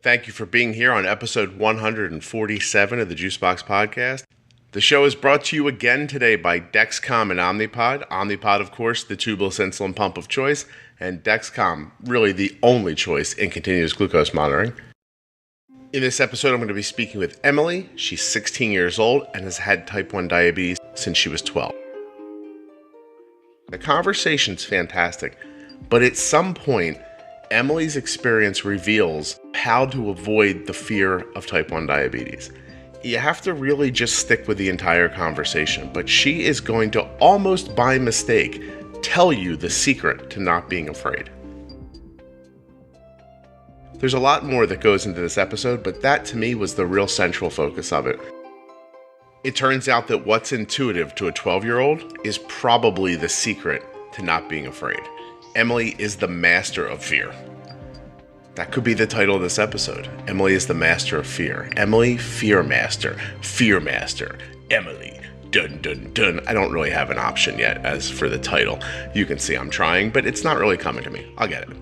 Thank you for being here on episode 147 of the Juicebox Podcast. The show is brought to you again today by Dexcom and Omnipod. Omnipod, of course, the tubeless insulin pump of choice, and Dexcom, really the only choice in continuous glucose monitoring. In this episode, I'm going to be speaking with Emily. She's 16 years old and has had type 1 diabetes since she was 12. The conversation's fantastic, but at some point, Emily's experience reveals how to avoid the fear of type 1 diabetes. You have to really just stick with the entire conversation, but she is going to almost by mistake tell you the secret to not being afraid. There's a lot more that goes into this episode, but that to me was the real central focus of it. It turns out that what's intuitive to a 12-year-old is probably the secret to not being afraid. Emily is the master of fear. That could be the title of this episode. Emily is the master of fear. Emily, fear master. Fear master. Emily. Dun, dun, dun. I don't really have an option yet as for the title. You can see I'm trying, but it's not really coming to me. I'll get it.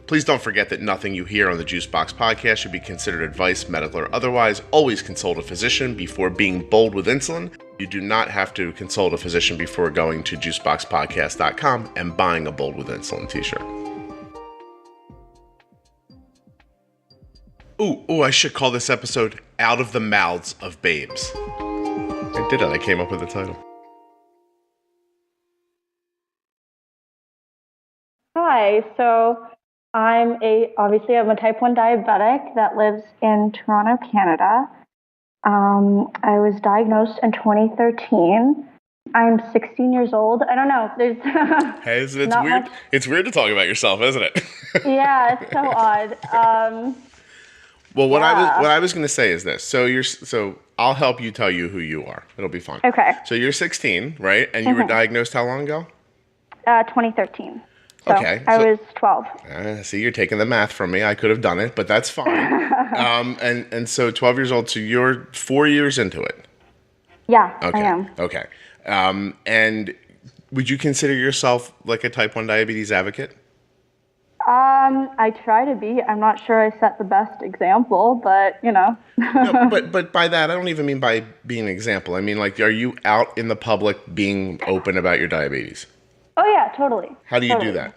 Please don't forget that nothing you hear on the Juicebox Podcast should be considered advice, medical or otherwise. Always consult a physician before being bold with insulin. You do not have to consult a physician before going to juiceboxpodcast.com and buying a Bold with Insulin t-shirt. Ooh, I should call this episode Out of the Mouths of Babes. I did it. I came up with the title. Hi, so I'm a type 1 diabetic that lives in Toronto, Canada. I was diagnosed in 2013. I'm 16 years old. I don't know. There's hey, it's weird. Much. It's weird to talk about yourself, isn't it? Yeah, it's so odd. Well, what I was going to say is this. So I'll help you tell you who you are. It'll be fun. Okay. So you're 16, right? And you were diagnosed how long ago? 2013. So okay. I was 12. See, you're taking the math from me. I could have done it, but that's fine. And so 12 years old, so you're 4 years into it. Yeah, okay. I am. Okay. And would you consider yourself like a type 1 diabetes advocate? I try to be. I'm not sure I set the best example, but, you know. No, but by that, I don't even mean by being an example. I mean, like, are you out in the public being open about your diabetes? Oh, yeah, totally. How do you do that?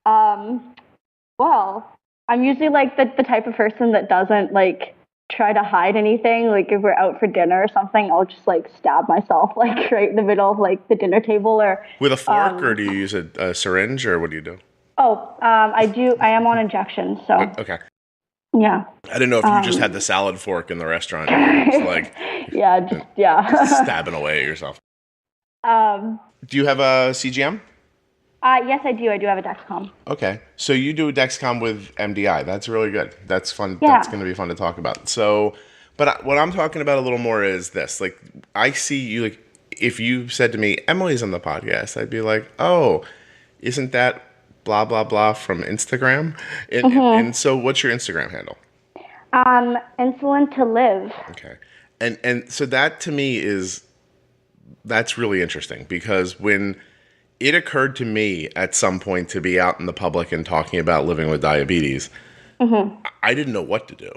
Well, I'm usually, like, the type of person that doesn't, like, try to hide anything. Like, if we're out for dinner or something, I'll just, like, stab myself, like, right in the middle of, like, the dinner table. Or with a fork, or do you use a syringe, or what do you do? Oh, I am on injection, so. Okay. Yeah. I didn't know if you just had the salad fork in the restaurant. Just like stabbing away at yourself. Do you have a CGM? Yes, I do. I do have a Dexcom. Okay. So you do a Dexcom with MDI. That's really good. That's fun. Yeah. That's going to be fun to talk about. So, but what I'm talking about a little more is this. Like, I see you, like, if you said to me, Emily's on the podcast, I'd be like, oh, isn't that blah, blah, blah from Instagram? And so what's your Instagram handle? Insulin to live. Okay. And so that to me that's really interesting, because when it occurred to me at some point to be out in the public and talking about living with diabetes, I didn't know what to do.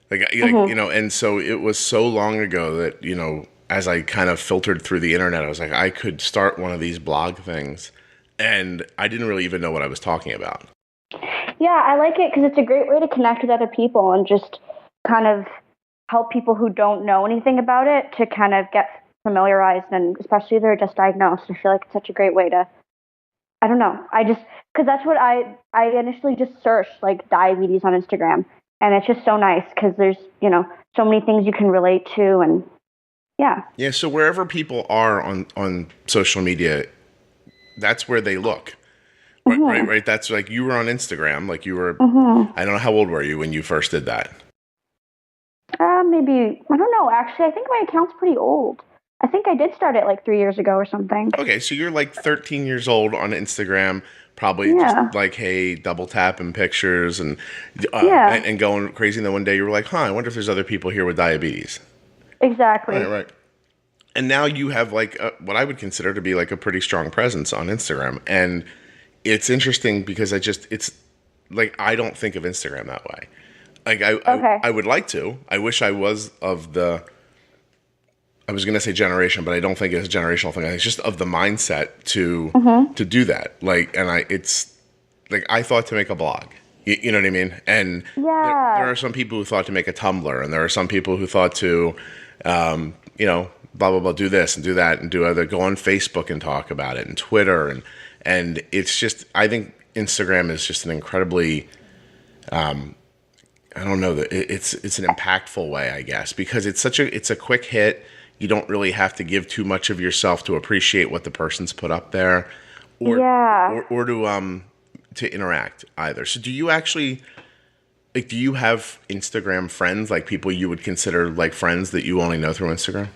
Like, you know, and so it was so long ago that, you know, as I kind of filtered through the internet, I was like, I could start one of these blog things. And I didn't really even know what I was talking about. Yeah, I like it because it's a great way to connect with other people and just kind of help people who don't know anything about it to kind of get familiarized, and especially if they're just diagnosed. I feel like it's such a great way to, I don't know, because that's what I initially just searched, like, diabetes on Instagram, and it's just so nice because there's, you know, so many things you can relate to, and yeah. Yeah, so wherever people are on social media, that's where they look. Right. That's like, you were on Instagram, like you were, I don't know, how old were you when you first did that? Maybe, I don't know, actually, I think my account's pretty old. I think I did start it like 3 years ago or something. Okay, so you're like 13 years old on Instagram, probably just like, hey, double tapping pictures and going crazy. And then one day you were like, I wonder if there's other people here with diabetes. Exactly. Right. And now you have like what I would consider to be like a pretty strong presence on Instagram. And it's interesting because it's like, I don't think of Instagram that way. Like I would like to. I wish I was of the. I was going to say generation, but I don't think it's a generational thing. It's just of the mindset to do that. Like, and it's like I thought to make a blog. You know what I mean? And there are some people who thought to make a Tumblr, and there are some people who thought to, blah blah blah, do this and do that and do other. Go on Facebook and talk about it, and Twitter, and it's just. I think Instagram is just an incredibly. I don't know that it's an impactful way, I guess, because it's a quick hit. You don't really have to give too much of yourself to appreciate what the person's put up there, or to interact either. So do you actually, like, do you have Instagram friends, like people you would consider like friends that you only know through Instagram?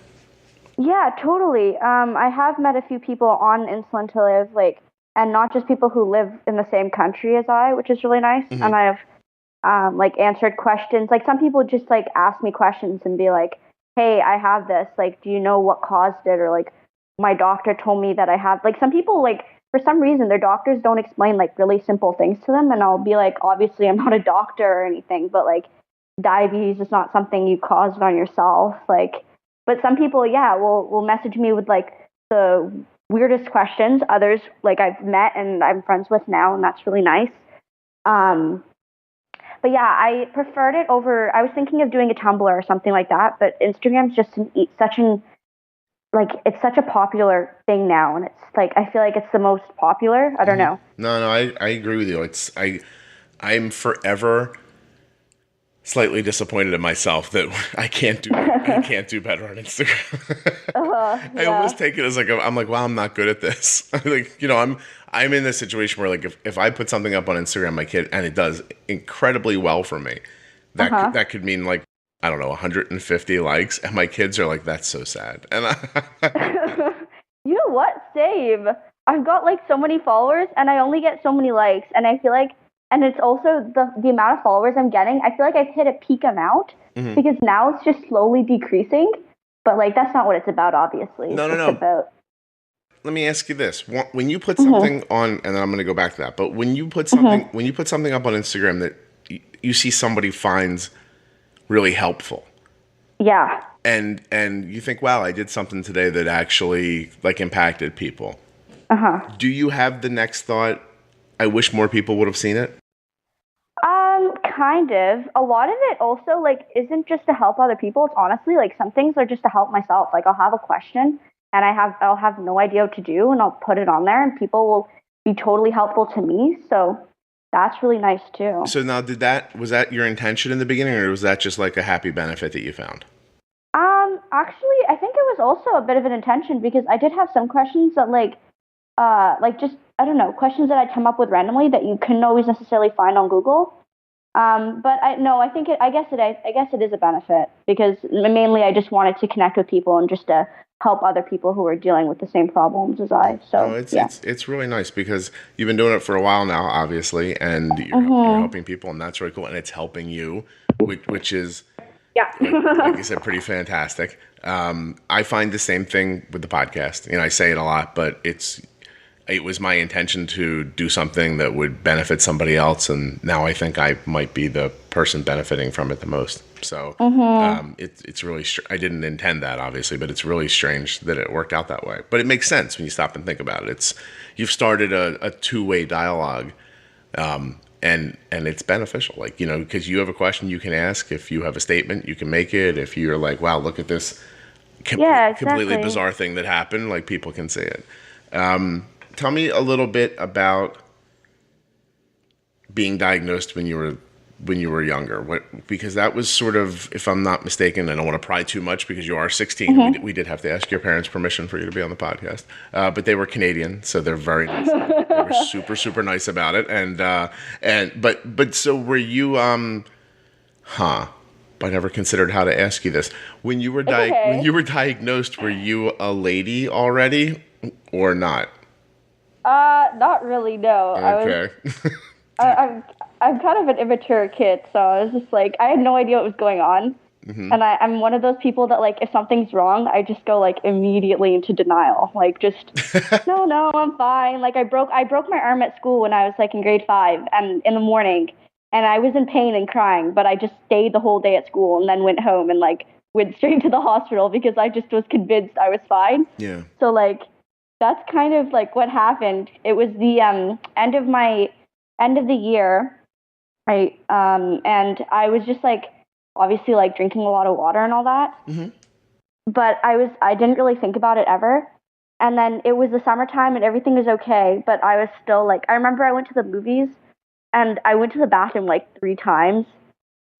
Yeah, totally. I have met a few people on Insulin to Live, like, and not just people who live in the same country as I, which is really nice. Mm-hmm. And I have answered questions. Like, some people just like ask me questions and be like, hey, I have this, like, do you know what caused it? Or like, my doctor told me that I have, like, some people, like, for some reason, their doctors don't explain like really simple things to them. And I'll be like, obviously I'm not a doctor or anything, but like, diabetes is not something you caused on yourself. Like, but some people, will message me with like the weirdest questions. Others, like, I've met and I'm friends with now, and that's really nice. But yeah, I preferred it over. I was thinking of doing a Tumblr or something like that, but Instagram's just it's such a popular thing now, and it's like I feel like it's the most popular. I don't know. No, I agree with you. I'm forever slightly disappointed in myself that I can't do better on Instagram. I almost take it as like I'm like, wow, I'm not good at this. Like, I'm in this situation where like if I put something up on Instagram, my kid, and it does incredibly well for me, that could mean like, I don't know, 150 likes, and my kids are like, that's so sad. And you know what? Same. I've got like so many followers, and I only get so many likes, and I feel like. And it's also the amount of followers I'm getting. I feel like I've hit a peak amount because now it's just slowly decreasing. But like, that's not what it's about, obviously. No. Let me ask you this: when you put something on, and then I'm going to go back to that. But when you put something up on Instagram that you see somebody finds really helpful, and you think, wow, I did something today that actually like impacted people. Do you have the next thought? I wish more people would have seen it. Kind of. A lot of it also like isn't just to help other people. It's honestly like some things are just to help myself. Like, I'll have a question and I'll have no idea what to do, and I'll put it on there, and people will be totally helpful to me. So that's really nice too. So now, was that your intention in the beginning, or was that just like a happy benefit that you found? Actually, I think it was also a bit of an intention, because I did have some questions that like just, I don't know, questions that I'd come up with randomly that you couldn't always necessarily find on Google. But I guess it is a benefit, because mainly I just wanted to connect with people and just to help other people who are dealing with the same problems as I. So it's really nice, because you've been doing it for a while now, obviously, and you're helping people, and that's really cool, and it's helping you, which is like you said, pretty fantastic. I find the same thing with the podcast. I say it a lot, but it was my intention to do something that would benefit somebody else, and now I think I might be the person benefiting from it the most. So it's really I didn't intend that, obviously, but it's really strange that it worked out that way. But it makes sense when you stop and think about it. You've started a two-way dialogue, and it's beneficial. Like, because you have a question, you can ask. If you have a statement, you can make it. If you're like, wow, look at this completely bizarre thing that happened, like, people can see it. Tell me a little bit about being diagnosed when you were younger. Because that was sort of, if I'm not mistaken, I don't want to pry too much because you are 16. We did have to ask your parents' permission for you to be on the podcast. But they were Canadian, so they're very nice. They were super, super nice about it. But so were you? I never considered how to ask you this. When you were diagnosed, were you a lady already or not? Not really, no. Okay. I'm kind of an immature kid, so I was just like, I had no idea what was going on. And I'm one of those people that, like, if something's wrong, I just go, like, immediately into denial. Like, just, no, I'm fine. Like, I broke my arm at school when I was, like, in grade 5 and in the morning. and I was in pain and crying, but I just stayed the whole day at school and then went home and like went straight to the hospital because I just was convinced I was fine. Yeah. So like that's kind of like what happened. It was the end of the year. And I was just like obviously like drinking a lot of water and all that. Mm-hmm. But I didn't really think about it ever. And then it was the summertime and everything was okay, but I was still like, I remember I went to the movies and I went to the bathroom like 3 times,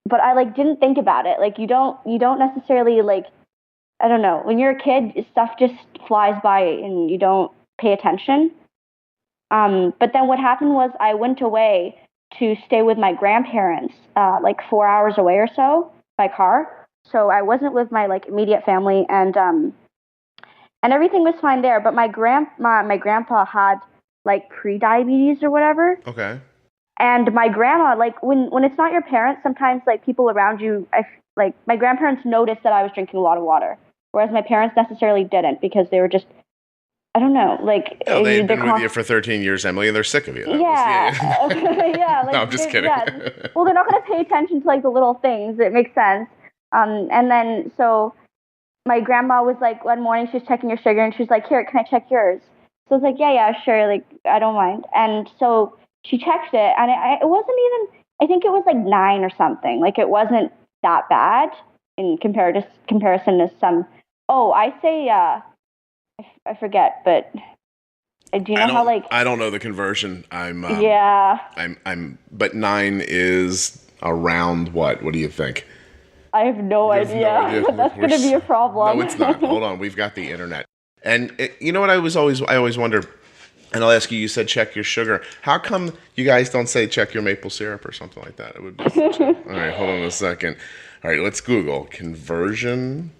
but I like didn't think about it. Like you don't necessarily like, I don't know, when you're a kid, stuff just flies by and you don't pay attention. But then what happened was I went away to stay with my grandparents, like 4 hours away or so by car. So I wasn't with my like immediate family, and everything was fine there. But my grandpa had like pre-diabetes or whatever. Okay. And my grandma, like when it's not your parents, sometimes like people around you, like my grandparents noticed that I was drinking a lot of water, whereas my parents necessarily didn't because they were just, I don't know, like they've been with you for 13 years, Emily, and they're sick of you. Yeah. Yeah. Like, no, I'm just kidding. Yeah. Well, they're not going to pay attention to like the little things. It makes sense. And then so my grandma was like one morning she was checking her sugar and she was like, "Here, can I check yours?" So I was like, yeah, sure, like I don't mind. And so she checked it, and it wasn't even, I think it was like 9 or something. Like it wasn't that bad in comparison to some. Oh, I say I forget, but do you know how like I don't know the conversion. Yeah. But 9 is around what? What do you think? I have no idea. That's going to be a problem. No, it's not. Hold on, we've got the internet. And you know what I always wonder, and I'll ask you. You said check your sugar. How come you guys don't say check your maple syrup or something like that? It would be. All right, hold on a second. All right, let's Google conversion.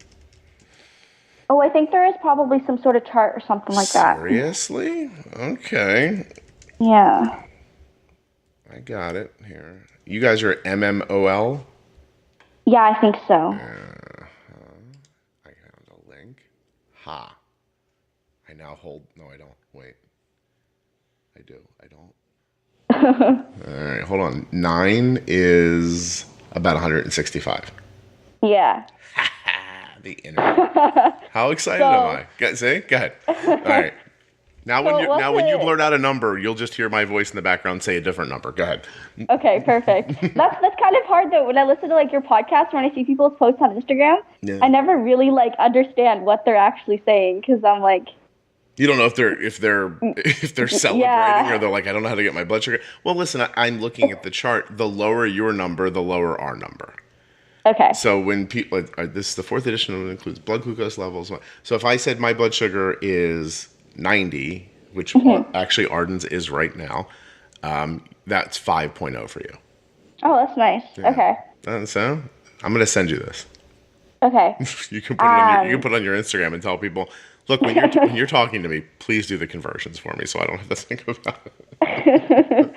Oh, I think there is probably some sort of chart or something like that. Seriously? Okay. Yeah. I got it here. You guys are MMOL? Yeah, I think so. I found a link. Ha. I now hold. No, I don't. Wait. I do. I don't. All right, hold on. 9 is about 165. Yeah. The internet. How excited am I? See? Go ahead. All right. Now, when you blurt out a number, you'll just hear my voice in the background say a different number. Go ahead. Okay, perfect. That's kind of hard though. When I listen to like your podcast, when I see people's posts on Instagram, I never really like understand what they're actually saying because I'm like. You don't know if they're celebrating or they're like, I don't know how to get my blood sugar. Well, listen, I'm looking at the chart. The lower your number, the lower our number. Okay. So when people, this is the 4th edition, and it includes blood glucose levels. So if I said my blood sugar is 90, which actually Arden's is right now, that's 5.0 for you. Oh, that's nice. Yeah. Okay. And so I'm going to send you this. Okay. You can put it on your Instagram and tell people, look, when you're talking to me, please do the conversions for me so I don't have to think about it.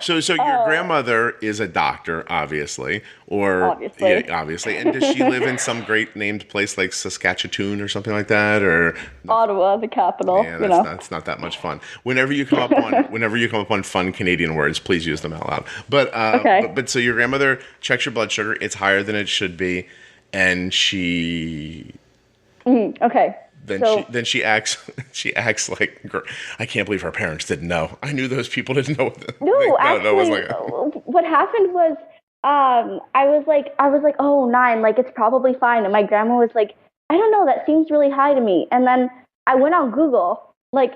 So your grandmother is a doctor, obviously. Obviously. Yeah, obviously. And does she live in some great named place like Saskatchewan or something like that? Or Ottawa, the capital. Yeah, that's not that much fun. Whenever you come up on fun Canadian words, please use them out loud. But okay. But so your grandmother checks your blood sugar, it's higher than it should be, and she okay. Then she acts like, I can't believe her parents didn't know. I knew those people didn't know. What happened was, I was like, oh, 9, like it's probably fine. And my grandma was like, I don't know, that seems really high to me. And then I went on Google, I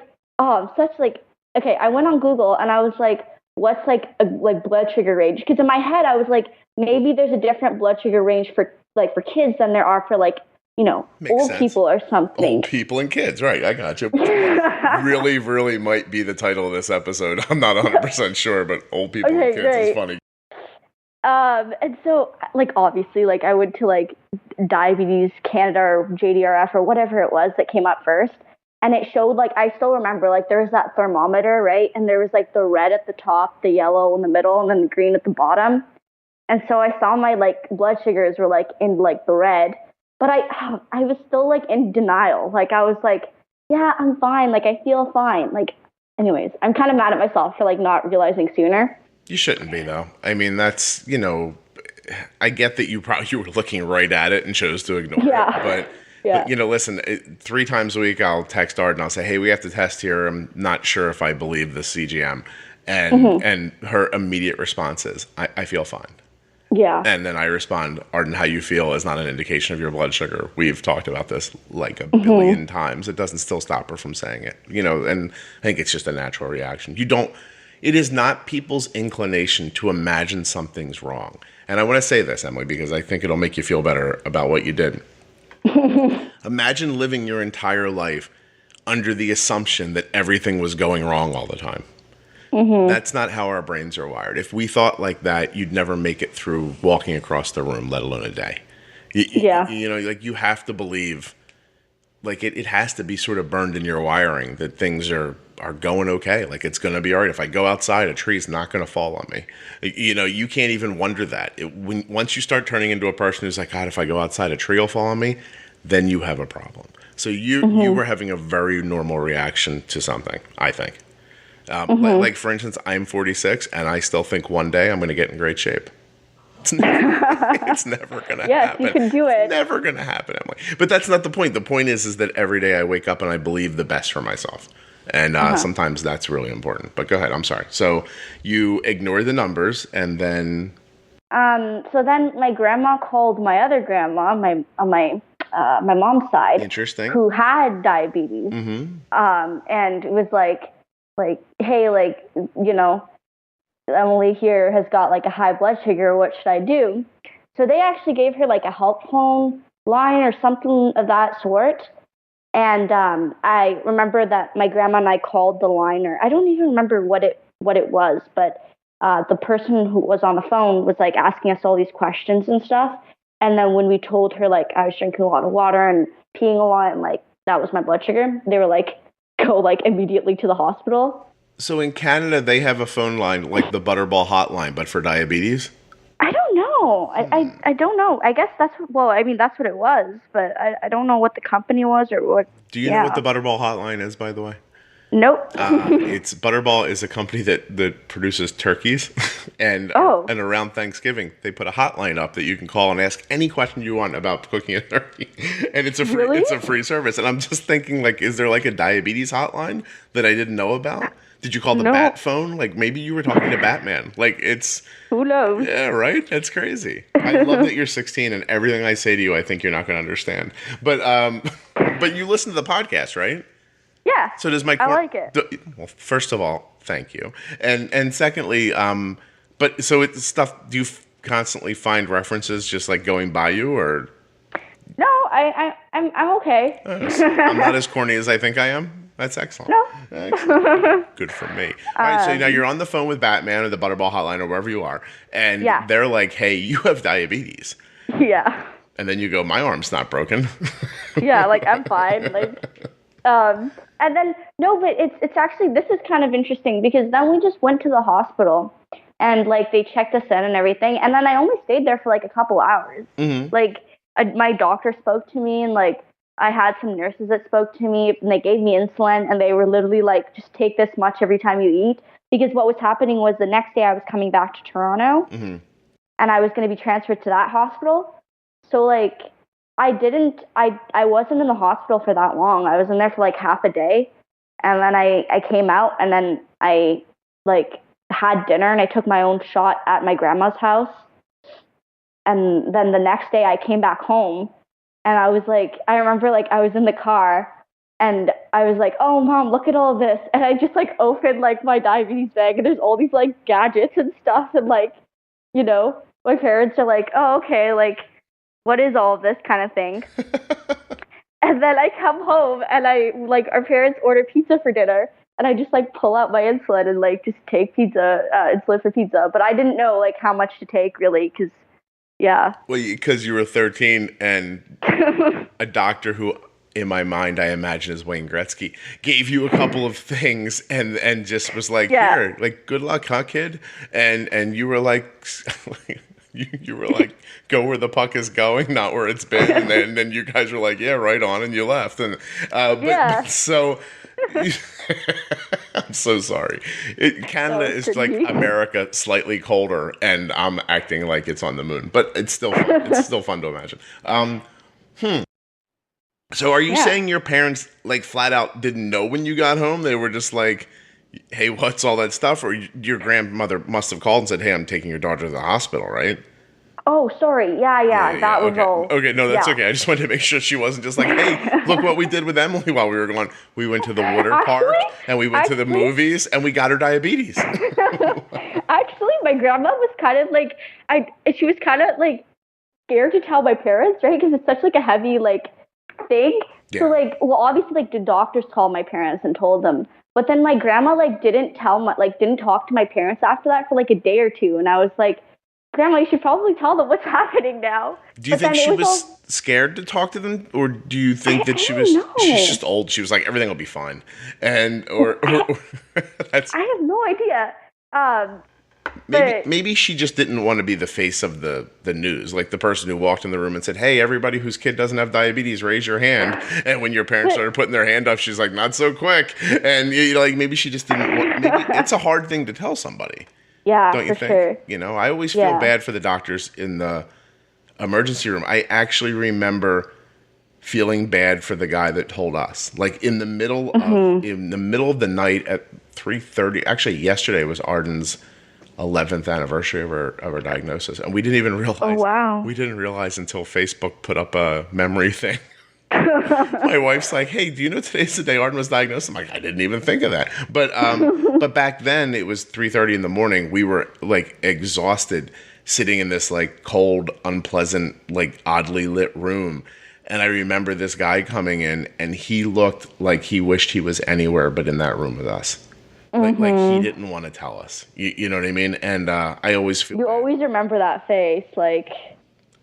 went on Google and I was like, what's like a blood sugar range? Because in my head I was like, maybe there's a different blood sugar range for kids than there are for old sense. People or something. Old people and kids, right? I got you. really, really might be the title of this episode. I'm not 100% sure, but old people and kids is funny. And so, obviously, I went to, Diabetes Canada or JDRF or whatever it was that came up first. And it showed, I still remember, there was that thermometer, right? And there was, the red at the top, the yellow in the middle, and then the green at the bottom. And so I saw my, blood sugars were, in, the red. But I was still, in denial. I was like, yeah, I'm fine. I feel fine. Anyways, I'm kind of mad at myself for, not realizing sooner. You shouldn't be, though. I mean, that's, I get that you were looking right at it and chose to ignore it. But, listen, 3 times a week I'll text Arden. I'll say, hey, we have to test here. I'm not sure if I believe the CGM. And her immediate response is, I feel fine. Yeah. And then I respond, Arden, how you feel is not an indication of your blood sugar. We've talked about this like a billion times. It doesn't still stop her from saying it, and I think it's just a natural reaction. It is not people's inclination to imagine something's wrong. And I want to say this, Emily, because I think it'll make you feel better about what you did. Imagine living your entire life under the assumption that everything was going wrong all the time. That's not how our brains are wired. If we thought like that, you'd never make it through walking across the room, let alone a day. You have to believe, it has to be sort of burned in your wiring that things are going okay. Like, it's going to be all right. If I go outside, a tree's not going to fall on me. You can't even wonder that. Once you start turning into a person who's like, God, if I go outside, a tree will fall on me, then you have a problem. So you were having a very normal reaction to something, I think. Like, for instance, I'm 46, and I still think one day I'm going to get in great shape. It's never going to happen. Yes, you can do it. It's never going to happen, Emily. But that's not the point. The point is that every day I wake up and I believe the best for myself. And sometimes that's really important. But go ahead. I'm sorry. So you ignore the numbers, and then... So then my grandma called my other grandma, on my mom's side. Interesting. Who had diabetes. And it was like, hey, Emily here has got a high blood sugar. What should I do? So they actually gave her a help phone line or something of that sort. And I remember that my grandma and I called the line, or I don't even remember what it was, but the person who was on the phone was asking us all these questions and stuff. And then when we told her I was drinking a lot of water and peeing a lot and that was my blood sugar, they were go immediately to the hospital. So in Canada, they have a phone line like the Butterball hotline, but for diabetes? I don't know. I don't know. I guess that's what it was, but I don't know what the company was or what. Do you know what the Butterball hotline is, by the way? Nope. Butterball is a company that produces turkeys, and around Thanksgiving they put a hotline up that you can call and ask any question you want about cooking a turkey, and it's a free service. And I'm just thinking, is there a diabetes hotline that I didn't know about? Did you call the Bat phone? Maybe you were talking to Batman. Who knows? Yeah, right. That's crazy. I love that you're 16 and everything I say to you, I think you're not going to understand. But you listen to the podcast, right? Yeah. So does my... I like it. Well, first of all, thank you. And secondly, but so it's stuff, do you constantly find references just going by you, or... No, I'm okay. I'm not as corny as I think I am. That's excellent. No. Excellent. Good for me. All right, so now you're on the phone with Batman or the Butterball hotline or wherever you are, and they're like, hey, you have diabetes. Yeah. And then you go, my arm's not broken. Yeah, I'm fine. And then, no, but it's actually, this is kind of interesting because then we just went to the hospital and they checked us in and everything. And then I only stayed there for a couple hours. My doctor spoke to me and I had some nurses that spoke to me and they gave me insulin and they were literally just take this much every time you eat. Because what was happening was the next day I was coming back to Toronto and I was going to be transferred to that hospital. So I wasn't in the hospital for that long. I was in there for half a day. And then I came out and then I had dinner and I took my own shot at my grandma's house. And then the next day I came back home and I was I remember I was in the car and I was oh Mom, look at all this. And I just opened my diabetes bag and there's all these gadgets and stuff. And my parents are oh, okay, what is all of this kind of thing? And then I come home and our parents order pizza for dinner and I just pull out my insulin and just take insulin for pizza. But I didn't know how much to take really because, yeah. Well, because you were 13 and a doctor who, in my mind, I imagine is Wayne Gretzky, gave you a couple of things and just was here, good luck, huh, kid? And you were you were go where the puck is going, not where it's been. And then you guys were yeah, right on, and you left. And so I'm so sorry. Canada is like America, slightly colder, and I'm acting like it's on the moon. But it's still fun. It's still fun to imagine. So are you saying your parents, like, flat out didn't know when you got home? They were just like, hey, what's all that stuff? Or your grandmother must have called and said, hey, I'm taking your daughter to the hospital, right? Oh, sorry. Yeah. That was all. Okay, no, that's okay. I just wanted to make sure she wasn't just like, hey, look what we did with Emily while we were gone. We went to the water park, and we went to the movies, and we got her diabetes. Actually, my grandma was kind of like, she was kind of like scared to tell my parents, right? Because it's such like a heavy like thing. Yeah. So like, well, obviously like the doctors called my parents and told them. But then my grandma like didn't talk to my parents after that for like a day or two. And I was like, Grandma, you should probably tell them what's happening now. Do you think she was scared to talk to them? Or do you think that she's just old? She was like, everything will be fine. And, or that's... I have no idea. Maybe she just didn't want to be the face of the news. Like the person who walked in the room and said, hey, everybody whose kid doesn't have diabetes, raise your hand. And when your parents started putting their hand up, she's like, not so quick. And you know, like maybe she just didn't maybe it's a hard thing to tell somebody. Yeah, don't you think? Sure. You know, I always feel bad for the doctors in the emergency room. I actually remember feeling bad for the guy that told us. Like in the middle of the night at 3:30. Actually, yesterday was Arden's 11th anniversary of her diagnosis, and we didn't even realize. Oh wow! We didn't realize until Facebook put up a memory thing. My wife's like, hey, do you know today's the day Arden was diagnosed? I'm like, I didn't even think of that. But back then it was 3:30 in the morning. We were like exhausted sitting in this like cold, unpleasant, like oddly lit room. And I remember this guy coming in and he looked like he wished he was anywhere but in that room with us. Like he didn't want to tell us. You know what I mean? And I always feel always remember that face, like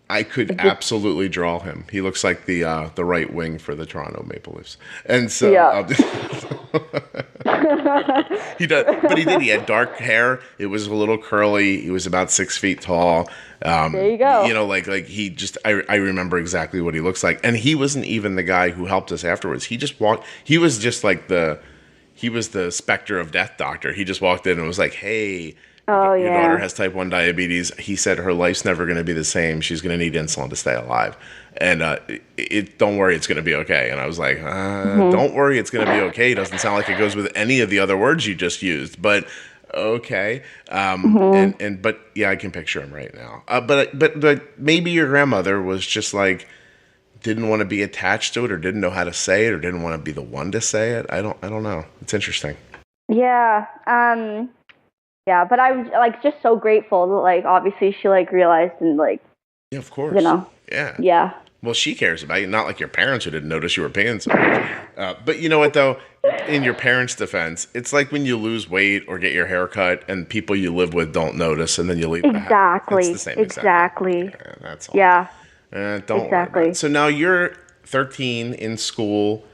I could absolutely draw him. He looks like the right wing for the Toronto Maple Leafs. And so he does, but he did. He had dark hair. It was a little curly. He was about 6 feet tall. There you go. You know, like he just. I remember exactly what he looks like. And he wasn't even the guy who helped us afterwards. He just walked. He was just like He was the specter of death doctor. He just walked in and was like, hey. Your daughter has type 1 diabetes. He said her life's never going to be the same. She's going to need insulin to stay alive. And don't worry, it's going to be okay. And I was like, don't worry, it's going to be okay. Doesn't sound like it goes with any of the other words you just used. But okay. But yeah, I can picture him right now. But maybe your grandmother was just like, didn't want to be attached to it or didn't know how to say it or didn't want to be the one to say it. I don't know. It's interesting. Yeah. Yeah, but I was like just so grateful that like obviously she like realized and like yeah, of course, you know, yeah. Well, she cares about you, not like your parents who didn't notice you were paying so much. But you know what though, in your parents' defense, it's like when you lose weight or get your hair cut and people you live with don't notice and then you leave the house. It's the same exactly. Yeah, that's all. Yeah. Don't worry about it. So now you're 13 in school.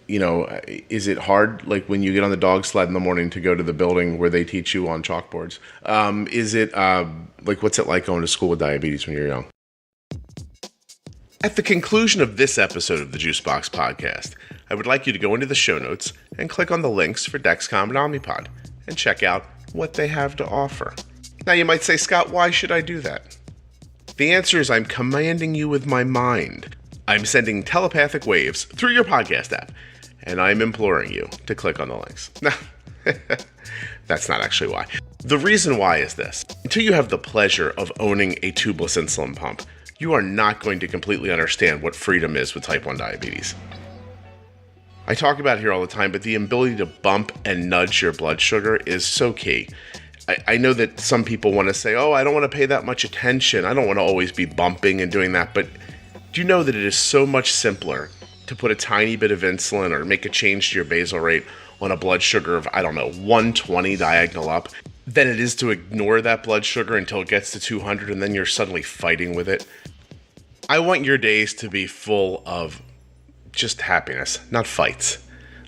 You know, is it hard, like, when you get on the dog sled in the morning to go to the building where they teach you on chalkboards? Is it, like, what's it like going to school with diabetes when you're young? At the conclusion of this episode of the Juicebox Podcast, I would like you to go into the show notes and click on the links for Dexcom and Omnipod and check out what they have to offer. Now, you might say, Scott, why should I do that? The answer is I'm commanding you with my mind. I'm sending telepathic waves through your podcast app. And I'm imploring you to click on the links. Now, that's not actually why. The reason why is this. Until you have the pleasure of owning a tubeless insulin pump, you are not going to completely understand what freedom is with type 1 diabetes. I talk about it here all the time, but the ability to bump and nudge your blood sugar is so key. I know that some people want to say, oh, I don't want to pay that much attention. I don't want to always be bumping and doing that. But do you know that it is so much simpler to put a tiny bit of insulin or make a change to your basal rate on a blood sugar of, 120 diagonal up, than it is to ignore that blood sugar until it gets to 200 and then you're suddenly fighting with it? I want your days to be full of just happiness, not fights.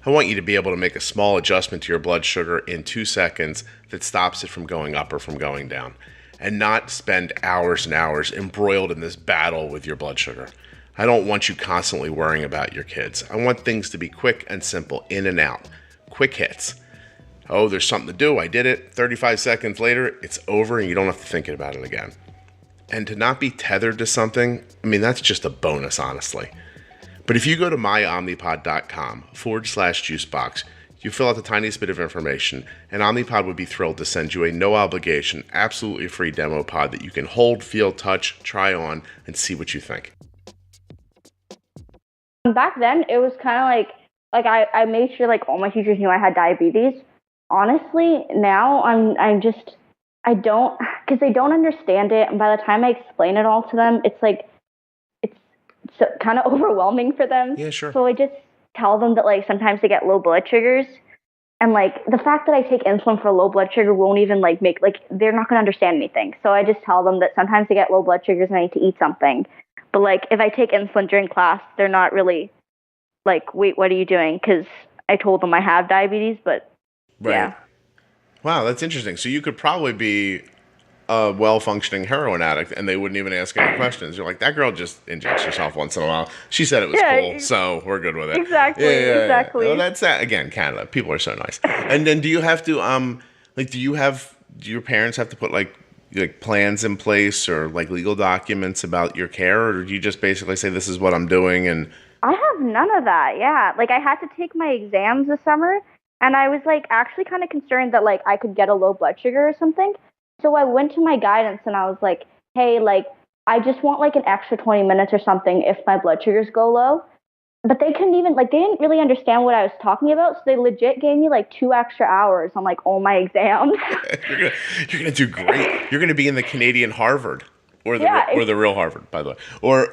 I want you to be able to make a small adjustment to your blood sugar in 2 seconds that stops it from going up or from going down, and not spend hours and hours embroiled in this battle with your blood sugar. I don't want you constantly worrying about your kids. I want things to be quick and simple, in and out. quick hits. Oh, there's something to do. I did it. 35 seconds later, it's over and you don't have to think about it again. And to not be tethered to something, I mean, that's just a bonus, honestly. But if you go to myomnipod.com/juicebox, you fill out the tiniest bit of information, and Omnipod would be thrilled to send you a no obligation, absolutely free demo pod that you can hold, feel, touch, try on, and see what you think. Back then, it was kind of like I made sure like all my teachers knew I had diabetes. Honestly, now I don't, because they don't understand it, and by the time I explain it all to them, it's like it's kind of overwhelming for them. Yeah, sure. So I just tell them that like sometimes they get low blood sugars, and like the fact that I take insulin for low blood sugar won't even like make like they're not going to understand anything. So I just tell them that sometimes they get low blood sugars and I need to eat something. But like if I take insulin during class, they're not really like, wait, what are you doing? Because I told them I have diabetes, but right. Yeah. Wow, that's interesting. So you could probably be a well-functioning heroin addict, and they wouldn't even ask any questions. You're like, that girl just injects herself once in a while. She said it was cool, so we're good with it. Exactly, exactly. Well, that's that. Again, Canada. People are so nice. And then do you have to, do your parents have to put like plans in place or like legal documents about your care, or do you just basically say, this is what I'm doing? And I have none of that, yeah. Like I had to take my exams this summer, and I was like actually kind of concerned that like I could get a low blood sugar or something. So I went to my guidance and I was like, hey, like, I just want like an extra 20 minutes or something if my blood sugars go low. But they couldn't even, like, they didn't really understand what I was talking about. So they legit gave me like 2 extra hours on like all my exams. You're gonna do great. You're gonna be in the Canadian Harvard or the real Harvard, by the way. Or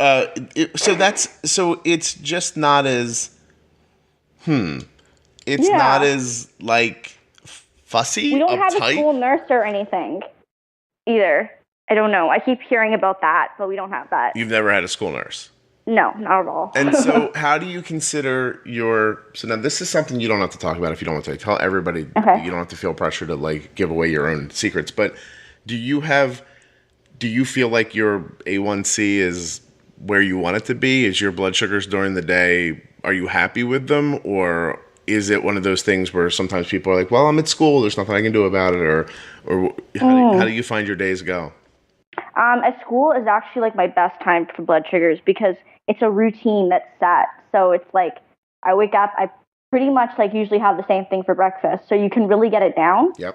so it's just not as not as like fussy. We don't uptight. have a school nurse or anything either. I don't know. I keep hearing about that, but we don't have that. You've never had a school nurse? No, not at all. And so how do you consider so now this is something you don't have to talk about if you don't want to. Tell everybody. Okay. You don't have to feel pressure to like give away your own secrets, but do you feel like your A1C is where you want it to be? Is your blood sugars during the day, are you happy with them? Or is it one of those things where sometimes people are like, well, I'm at school, there's nothing I can do about it, or how do you find your days go? At school is actually like my best time for blood sugars because it's a routine that's set. So it's like I wake up, I pretty much like usually have the same thing for breakfast. So you can really get it down. Yep.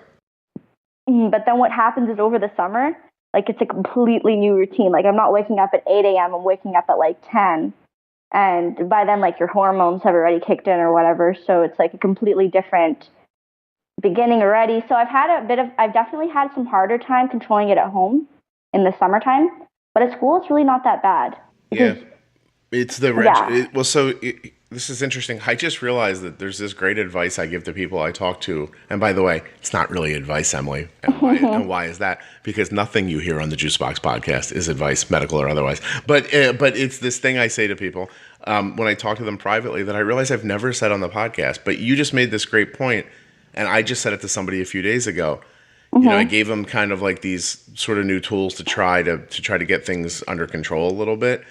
But then what happens is over the summer, like it's a completely new routine. Like I'm not waking up at 8 a.m. I'm waking up at like 10. And by then, like, your hormones have already kicked in or whatever. So it's like a completely different beginning already. So I've definitely had some harder time controlling it at home in the summertime. But at school, it's really not that bad. Yeah. It's the this is interesting. I just realized that there's this great advice I give to people I talk to. And by the way, it's not really advice, Emily. And why is that? Because nothing you hear on the Juicebox podcast is advice, medical or otherwise. But it's this thing I say to people when I talk to them privately that I realize I've never said on the podcast. But you just made this great point, and I just said it to somebody a few days ago. Mm-hmm. You know, I gave them kind of like these sort of new tools to try to get things under control a little bit.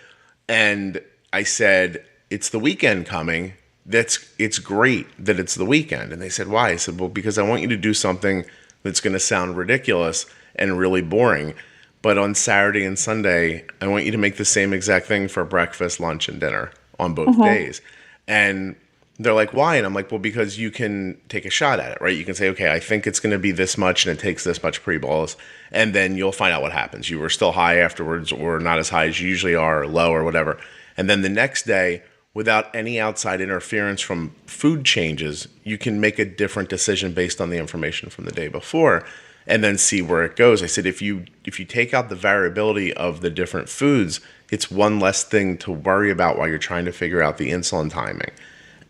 And I said, it's the weekend coming. It's great that it's the weekend. And they said, why? I said, well, because I want you to do something that's going to sound ridiculous and really boring. But on Saturday and Sunday, I want you to make the same exact thing for breakfast, lunch, and dinner on both days. And they're like, why? And I'm like, well, because you can take a shot at it, right? You can say, okay, I think it's going to be this much and it takes this much pre-bolus. And then you'll find out what happens. You were still high afterwards or not as high as you usually are, or low or whatever. And then the next day, without any outside interference from food changes, you can make a different decision based on the information from the day before and then see where it goes. I said, if you take out the variability of the different foods, it's one less thing to worry about while you're trying to figure out the insulin timing.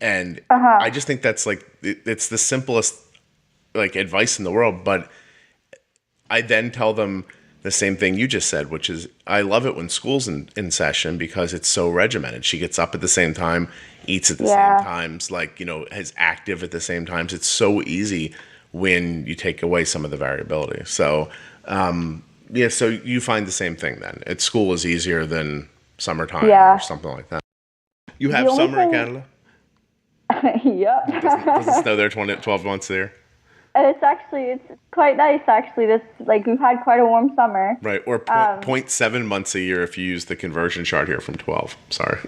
And I just think that's like, it's the simplest like advice in the world. But I then tell them the same thing you just said, which is I love it when school's in session because it's so regimented. She gets up at the same time, eats at the same times, like, you know, is active at the same times. It's so easy when you take away some of the variability. So, so you find the same thing then. At school is easier than summertime or something like that. You have summer in Canada? Yep. Does it snow there 12 months there? It's quite nice actually. We've had quite a warm summer. Right, or 0.7 months a year if you use the conversion chart here from 12. Sorry.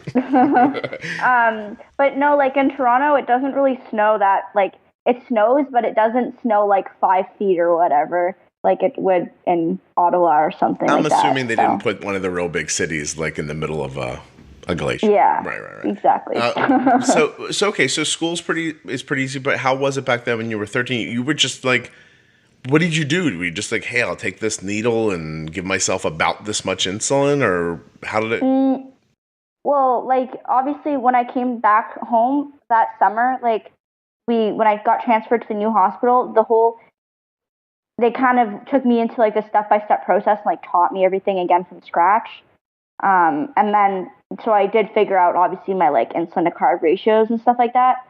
But no, like in Toronto, it doesn't really snow that, like, it snows, but it doesn't snow like 5 feet or whatever, like it would in Ottawa or something like that. I'm assuming they didn't put one of the real big cities like in the middle of a glacier. Yeah. Right. Exactly. So school's pretty easy, but how was it back then when you were 13? You were just like, what did you do? Were you just like, hey, I'll take this needle and give myself about this much insulin, or how did it? Well, like, obviously when I came back home that summer, like, when I got transferred to the new hospital, they kind of took me into like the step-by-step process and like taught me everything again from scratch. And then, so I did figure out obviously my like insulin to carb ratios and stuff like that.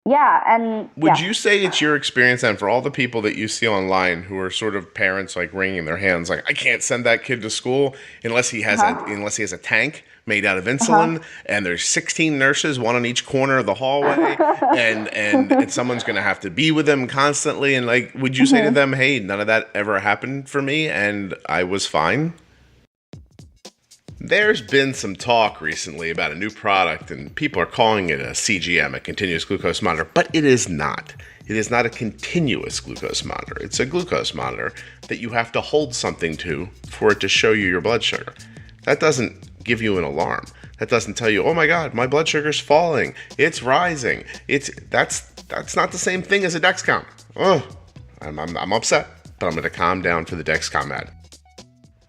Yeah, and would you say it's your experience, and for all the people that you see online who are sort of parents like wringing their hands, like, I can't send that kid to school unless he has a tank made out of insulin, and there's 16 nurses, one on each corner of the hallway, and someone's going to have to be with him constantly, and like, would you say to them, hey, none of that ever happened for me, and I was fine? There's been some talk recently about a new product, and people are calling it a CGM, a continuous glucose monitor, but it is not. It is not a continuous glucose monitor. It's a glucose monitor that you have to hold something to for it to show you your blood sugar. That doesn't give you an alarm. That doesn't tell you, oh my God, my blood sugar's falling. It's rising. That's not the same thing as a Dexcom. Oh, I'm upset, but I'm going to calm down for the Dexcom ad.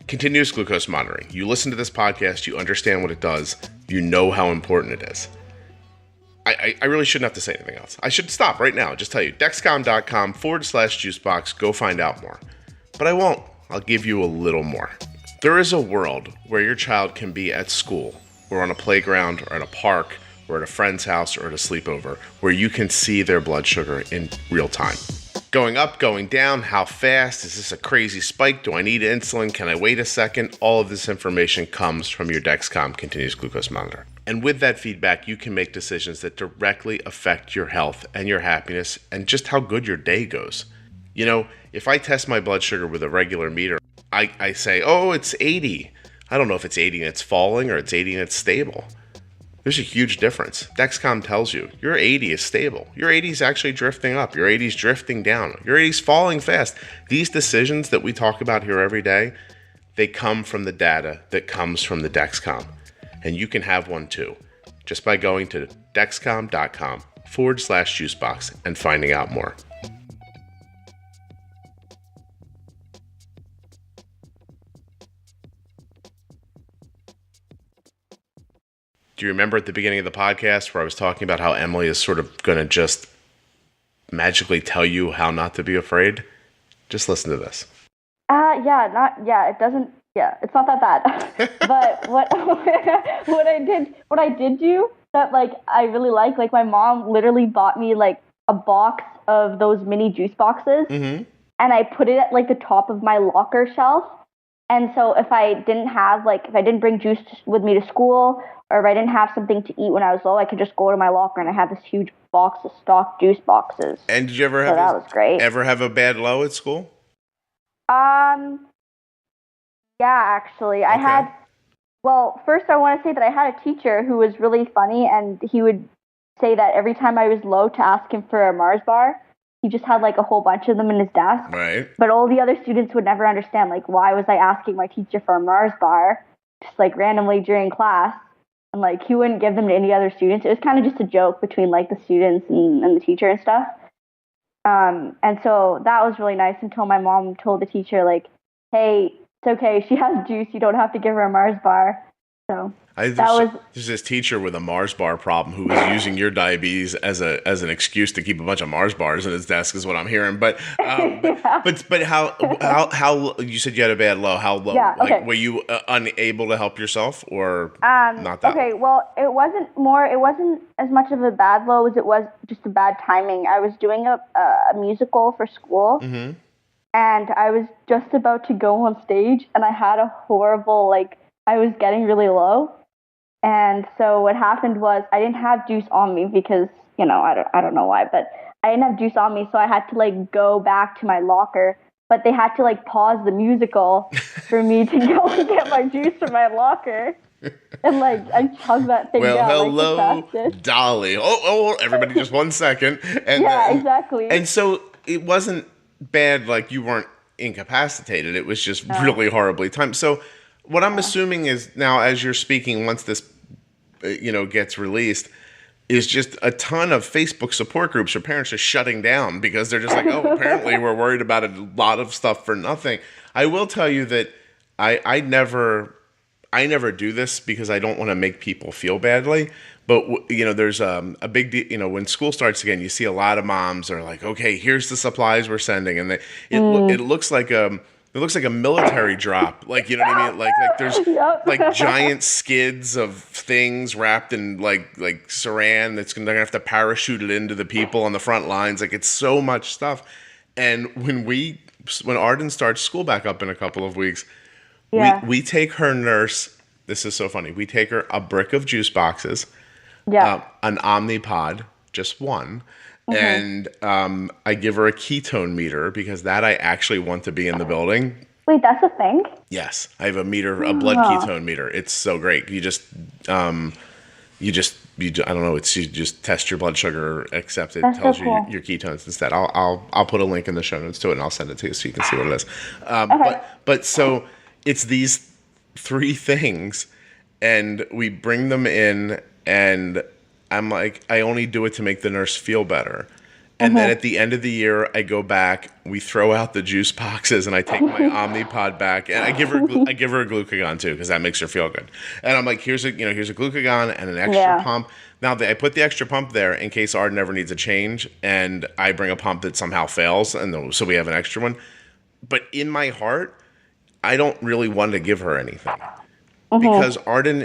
Continuous glucose monitoring. You listen to this podcast, you understand what it does, you know how important it is. I really shouldn't have to say anything else. I should stop right now, just tell you, dexcom.com/juicebox, go find out more. But I won't. I'll give you a little more. There is a world where your child can be at school, or on a playground, or in a park, or at a friend's house, or at a sleepover, where you can see their blood sugar in real time. Going up, going down, how fast? Is this a crazy spike? Do I need insulin? Can I wait a second? All of this information comes from your Dexcom continuous glucose monitor. And with that feedback, you can make decisions that directly affect your health and your happiness and just how good your day goes. You know, if I test my blood sugar with a regular meter, I say, oh, it's 80. I don't know if it's 80 and it's falling or it's 80 and it's stable. There's a huge difference. Dexcom tells you your 80 is stable. Your 80 is actually drifting up. Your 80 is drifting down. Your 80 is falling fast. These decisions that we talk about here every day, they come from the data that comes from the Dexcom. And you can have one too, just by going to dexcom.com/juicebox and finding out more. Do you remember at the beginning of the podcast where I was talking about how Emily is sort of going to just magically tell you how not to be afraid? Just listen to this. It's not that bad. But what I did do that, like, I really like my mom literally bought me like a box of those mini juice boxes, and I put it at like the top of my locker shelf. And so if I didn't bring juice with me to school, or if I didn't have something to eat when I was low, I could just go to my locker and I had this huge box of stocked juice boxes. And did you ever that was great. Ever have a bad low at school? Yeah, actually. Okay. First I want to say that I had a teacher who was really funny, and he would say that every time I was low to ask him for a Mars bar. He just had like a whole bunch of them in his desk. Right. But all the other students would never understand, like, why was I asking my teacher for a Mars bar just like randomly during class? And like he wouldn't give them to any other students. It was kind of just a joke between like the students and the teacher and stuff. And so that was really nice until my mom told the teacher, like, hey, it's okay, she has juice, you don't have to give her a Mars bar. So there's this teacher with a Mars bar problem who was using your diabetes as an excuse to keep a bunch of Mars bars in his desk, is what I'm hearing. But but how you said you had a bad low? How low? Yeah, okay. Like, were you unable to help yourself, or not that? Okay, well, it wasn't as much of a bad low as it was just a bad timing. I was doing a musical for school. Mm-hmm. And I was just about to go on stage, and I had a horrible, I was getting really low. And so what happened was I didn't have juice on me because, I don't know why, but I didn't have juice on me. So I had to like go back to my locker, but they had to like pause the musical for me to go and get my juice from my locker. And like I chugged that thing well, down. Hello, Dolly. Oh, everybody, just 1 second. And exactly. And so it wasn't bad, like you weren't incapacitated. It was just really horribly timed. So what I'm assuming is now, as you're speaking, once this, gets released, is just a ton of Facebook support groups where parents are shutting down because they're just like, oh, apparently we're worried about a lot of stuff for nothing. I will tell you that I never do this because I don't want to make people feel badly. But, there's a big deal. When school starts again, you see a lot of moms are like, okay, here's the supplies we're sending. And it looks like a military drop. Like, you know what I mean? Like there's like giant skids of things wrapped in like saran they're going to have to parachute it into the people on the front lines. Like, it's so much stuff. And when Arden starts school back up in a couple of weeks, we take her nurse. This is so funny. We take her a brick of juice boxes, an Omnipod, just one, and I give her a ketone meter because that I actually want to be in the building. Wait, that's a thing? Yes, I have a blood ketone meter. It's so great. You just I don't know. You just test your blood sugar, except it tells you your ketones instead. I'll put a link in the show notes to it, and I'll send it to you so you can see what it is. But so it's these 3 things, and we bring them in, and I'm like, I only do it to make the nurse feel better. And then at the end of the year, I go back, we throw out the juice boxes, and I take my Omnipod back, and I give her a glucagon too, because that makes her feel good. And I'm like, here's a glucagon and an extra pump. Now I put the extra pump there in case Arden ever needs a change, and I bring a pump that somehow fails, and so we have an extra one. But in my heart, I don't really want to give her anything because Arden's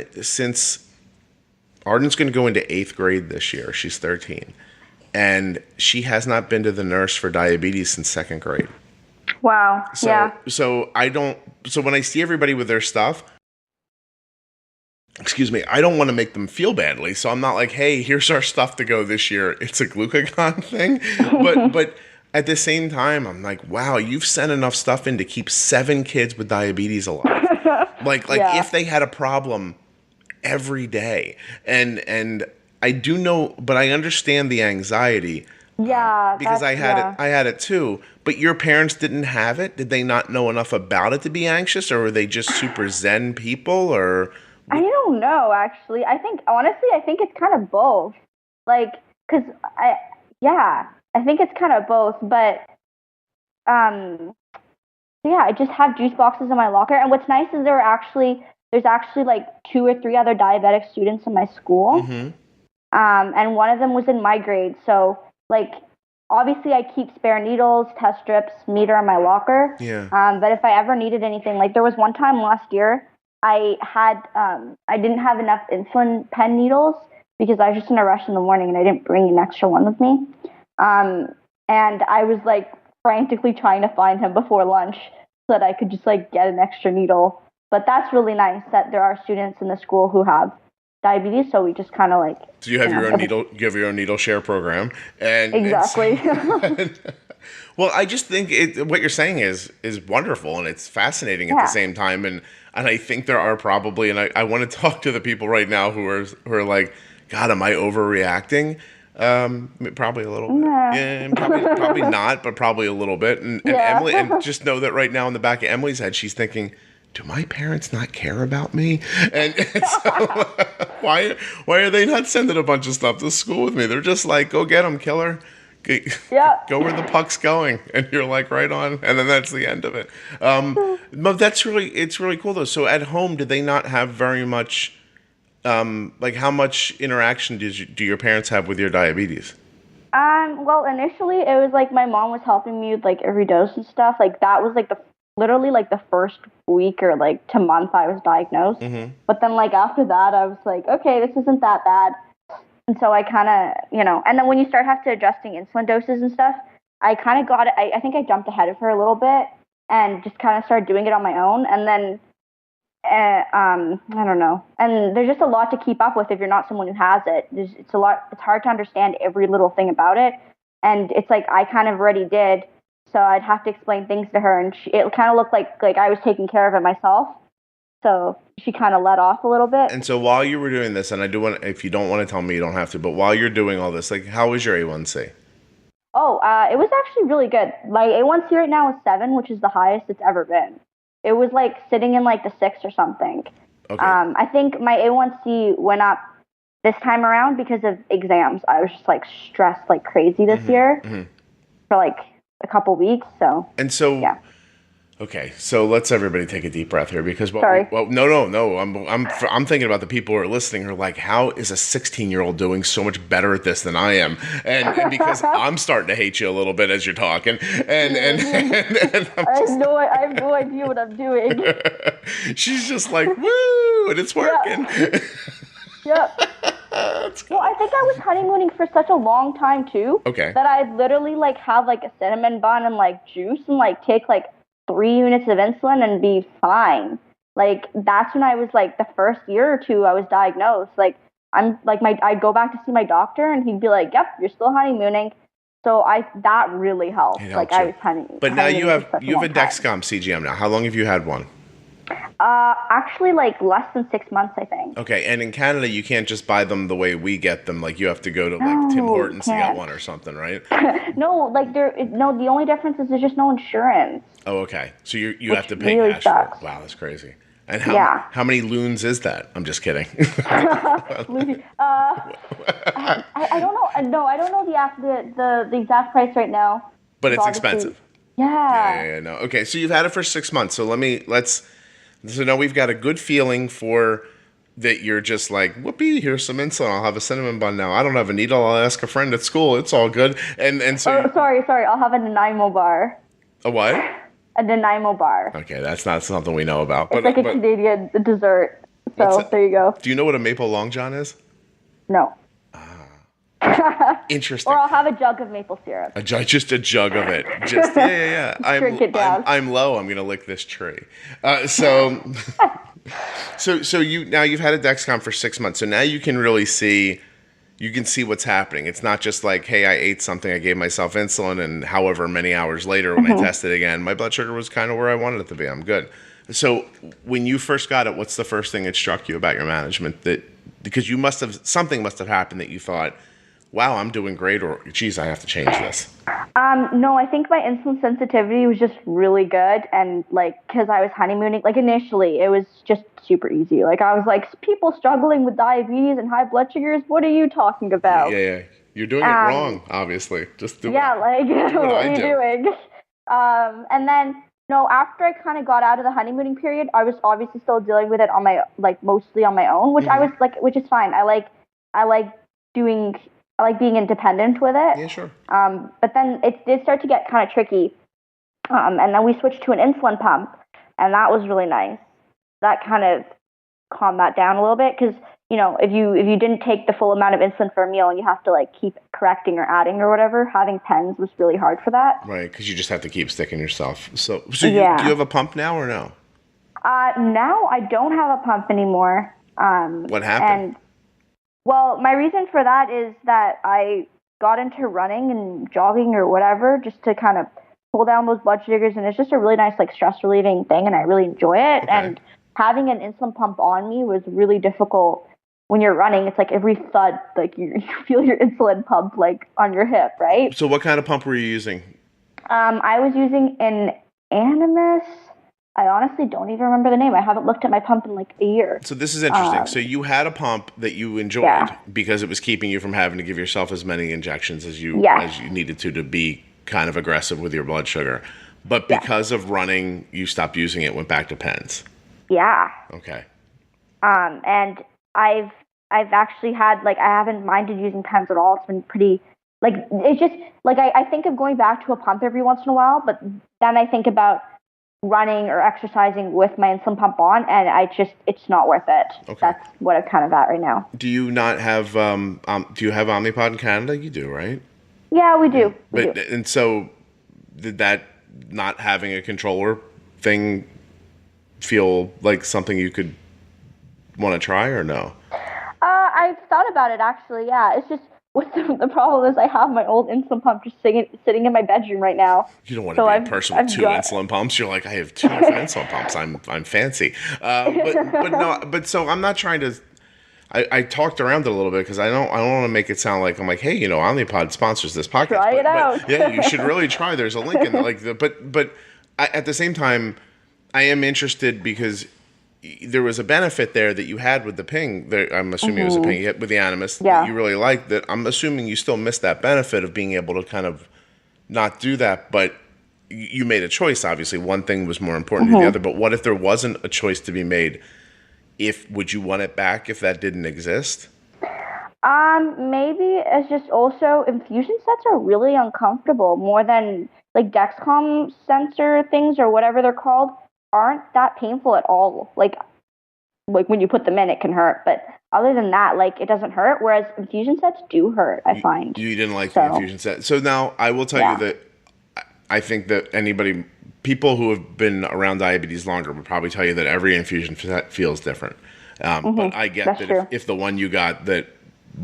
going to go into 8th grade this year. She's 13. And she has not been to the nurse for diabetes since 2nd grade. Wow. So when I see everybody with their stuff, I don't want to make them feel badly. So I'm not like, hey, here's our stuff to go this year. It's a glucagon thing. But at the same time, I'm like, wow, you've sent enough stuff in to keep 7 kids with diabetes alive. If they had a problem every day. And I do know, but I understand the anxiety. Because I had it too. But your parents didn't have it? Did they not know enough about it to be anxious, or were they just super zen people, or? I don't know, actually. I think it's kind of both. I think it's kind of both, but I just have juice boxes in my locker. And what's nice is there's actually like 2 or 3 other diabetic students in my school. And one of them was in my grade. So, obviously I keep spare needles, test strips, meter in my locker. But if I ever needed anything, there was one time last year, I didn't have enough insulin pen needles because I was just in a rush in the morning and I didn't bring an extra one with me. And I was frantically trying to find him before lunch so that I could just get an extra needle. But that's really nice that there are students in the school who have diabetes, so we just kind of So you have your own needle. You have your own needle share program, and exactly. Well, I just think what you're saying is wonderful, and it's fascinating at the same time, and I think there are probably, and I want to talk to the people right now who are like, God, am I overreacting? Probably a little bit. Yeah, probably not, but probably a little bit. And Emily, and just know that right now in the back of Emily's head, she's thinking, do my parents not care about me? And so why are they not sending a bunch of stuff to school with me? They're just like, go get them, killer. Go where the puck's going. And you're like, right on. And then that's the end of it. But it's really cool though. So at home, did they not have very much, how much interaction do your parents have with your diabetes? Well, initially it was my mom was helping me with every dose and stuff. That was literally the first week or to month I was diagnosed. But then after that I was like, okay, this isn't that bad. And so I kind of, and then when you start to adjusting insulin doses and stuff, I kind of got it. I think I jumped ahead of her a little bit and just kind of started doing it on my own. And then I don't know. And there's just a lot to keep up with if you're not someone who has it. It's a lot. It's hard to understand every little thing about it. And it's like I kind of already did, so I'd have to explain things to her, and it kind of looked like I was taking care of it myself. So she kind of let off a little bit. And so while you were doing this, and I do want, if you don't want to tell me, you don't have to, but while you're doing all this, like, how was your A1C? Oh, it was actually really good. My A1C right now is 7, which is the highest it's ever been. It was like sitting in like the 6 or something. Okay. I think my A1C went up this time around because of exams. I was just like stressed like crazy this year for like a couple weeks. So. And so. Yeah. Okay, so let's everybody take a deep breath here because no. I'm thinking about the people who are listening who are like, how is a 16-year-old doing so much better at this than I am? And because I'm starting to hate you a little bit as you're talking, and I have no idea what I'm doing. She's just like, woo, and it's working. Yeah. Well, I think I was honeymooning for such a long time too. Okay. That I'd literally like have like a cinnamon bun and like juice and like take like 3 units of insulin and be fine. Like that's when I was like the first year or two I was diagnosed. Like I'm like I'd go back to see my doctor and he'd be like, "Yep, you're still honeymooning." So that really helped. Like I was honeymooning. But now you have a Dexcom CGM now. How long have you had one? Actually like less than 6 months, I think. Okay, and in Canada you can't just buy them the way we get them. Like you have to go to like Tim Hortons to get one or something, right? No, like the only difference is there's just no insurance. Oh, okay. So you have to pay really cash sucks. for it. Wow, that's crazy. And how many loons is that? I'm just kidding. I don't know. No, I don't know the exact price right now. But it's expensive. Yeah. No. Okay, so you've had it for 6 months. So so now we've got a good feeling for that you're just like, whoopee, here's some insulin. I'll have a cinnamon bun now. I don't have a needle. I'll ask a friend at school. It's all good. And so. Oh, sorry. I'll have a Nanaimo bar. A what? A Nanaimo bar. Okay, that's not something we know about. It's like a Canadian dessert. So there you go. Do you know what a maple long john is? No. Interesting. Or I'll have a jug of maple syrup. Just a jug of it. Just yeah. Drink it down. I'm low. I'm gonna lick this tree. So you've had a Dexcom for 6 months. So now you can really see. You can see what's happening. It's not just like, hey, I ate something, I gave myself insulin, and however many hours later when I tested again, my blood sugar was kind of where I wanted it to be. I'm good. So when you first got it, what's the first thing that struck you about your management? Because something must have happened that you thought, wow, I'm doing great, or geez, I have to change this. No, I think my insulin sensitivity was just really good, and like because I was honeymooning, like initially it was just super easy. Like I was like, people struggling with diabetes and high blood sugars, what are you talking about? Yeah. You're doing it wrong, obviously. Just do what are you doing? And then after I kind of got out of the honeymooning period, I was obviously still dealing with it on my mostly on my own, which I was like, which is fine. I like being independent with it. Yeah, sure. But then it did start to get kind of tricky. And then we switched to an insulin pump, and that was really nice. That kind of calmed that down a little bit because, if you didn't take the full amount of insulin for a meal and you have to like keep correcting or adding or whatever, having pens was really hard for that. Right, because you just have to keep sticking yourself. So do you have a pump now or no? Now I don't have a pump anymore. What happened? Well, my reason for that is that I got into running and jogging or whatever just to kind of pull down those blood sugars, and it's just a really nice like stress relieving thing, and I really enjoy it. Okay. And having an insulin pump on me was really difficult when you're running. It's like every thud, like you feel your insulin pump like on your hip, right? So what kind of pump were you using? I was using an Animus. I honestly don't even remember the name. I haven't looked at my pump in like a year. So this is interesting. So you had a pump that you enjoyed because it was keeping you from having to give yourself as many injections as you needed to be kind of aggressive with your blood sugar. But because of running, you stopped using it, went back to pens. Yeah. Okay. And I've actually had I haven't minded using pens at all. It's been pretty it's just I think of going back to a pump every once in a while, but then I think about running or exercising with my insulin pump on, and it's not worth it. Okay. That's what I'm kind of at right now. Do you not have do you have Omnipod in Canada? You do, right? Yeah, we do. And so did that not having a controller thing feel like something you could want to try or no? I've thought about it actually. Yeah, it's just the problem is I have my old insulin pump just sitting in my bedroom right now. You don't want to be a person with two insulin pumps. You're like, I have two different insulin pumps. I'm fancy. But so I'm not trying to. I talked around it a little bit because I don't want to make it sound like I'm like, hey, Omnipod sponsors this podcast. Try it out. But yeah, you should really try. There's a link in but at the same time, I am interested because there was a benefit there that you had with the ping. I'm assuming it was a ping you had with the Animus that you really liked. That I'm assuming you still missed that benefit of being able to kind of not do that, but you made a choice. Obviously, one thing was more important than the other. But what if there wasn't a choice to be made? Would you want it back if that didn't exist? Maybe it's just also infusion sets are really uncomfortable more than like Dexcom sensor things or whatever they're called aren't that painful at all. Like when you put them in, it can hurt, but other than that, like it doesn't hurt. Whereas infusion sets do hurt. I find you didn't like the infusion set. So now I will tell you that I think that people who have been around diabetes longer would probably tell you that every infusion set feels different. But I get that if the one you got that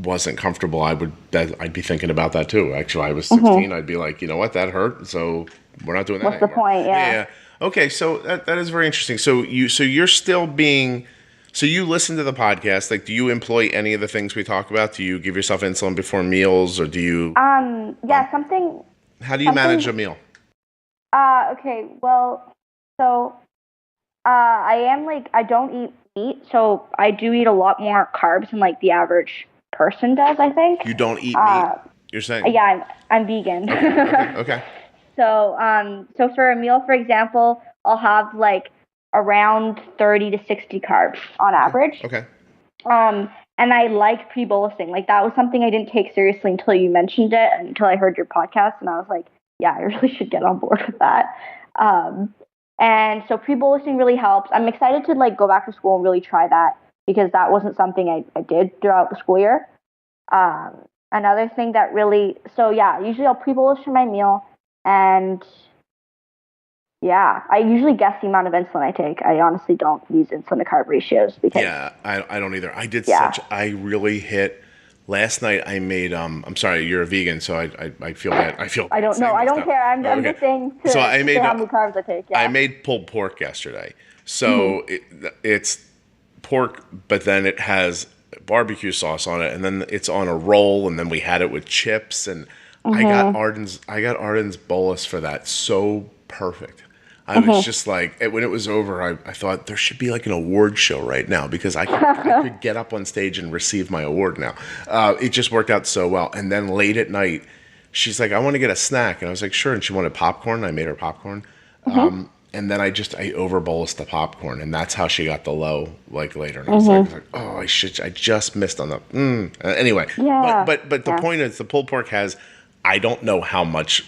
wasn't comfortable, I'd be thinking about that too. Actually, I was 16. I'd be like, you know what, that hurt. So we're not doing that. What's the point? Yeah. Okay. So that is very interesting. So you're still being, so you listen to the podcast. Like, do you employ any of the things we talk about? Do you give yourself insulin before meals or do you? Something. How do you manage a meal? Okay, well, so I don't eat meat, so I do eat a lot more carbs than like the average person does, I think. You don't eat meat, you're saying? Yeah, I'm vegan. Okay. So for a meal, for example, I'll have like around 30 to 60 carbs on average. Okay. And I like pre-bolusing. Like that was something I didn't take seriously until you mentioned it, until I heard your podcast, and I was like, yeah, I really should get on board with that. And so pre-bolusing really helps. I'm excited to like go back to school and really try that because that wasn't something I did throughout the school year. Another thing that really, usually I'll pre-bolus for my meal, and I usually guess the amount of insulin I take. I honestly don't use insulin to carb ratios because I don't either. I really hit. Last night I made I'm sorry, you're a vegan, so I feel bad. I don't know. I don't care. I'm just saying I made how many carbs I take. Yeah. I made pulled pork yesterday. So it's pork, but then it has barbecue sauce on it, and then it's on a roll, and then we had it with chips, and I got Arden's bolus for that. So perfect. I was just like, when it was over, I thought there should be like an award show right now because I could get up on stage and receive my award now. It just worked out so well. And then late at night, she's like, I want to get a snack. And I was like, sure. And she wanted popcorn. I made her popcorn. And then I over-bolused the popcorn. And that's how she got the low like later. And I was like, oh, I just missed on the, anyway. Yeah. But the point is the pulled pork has, I don't know how much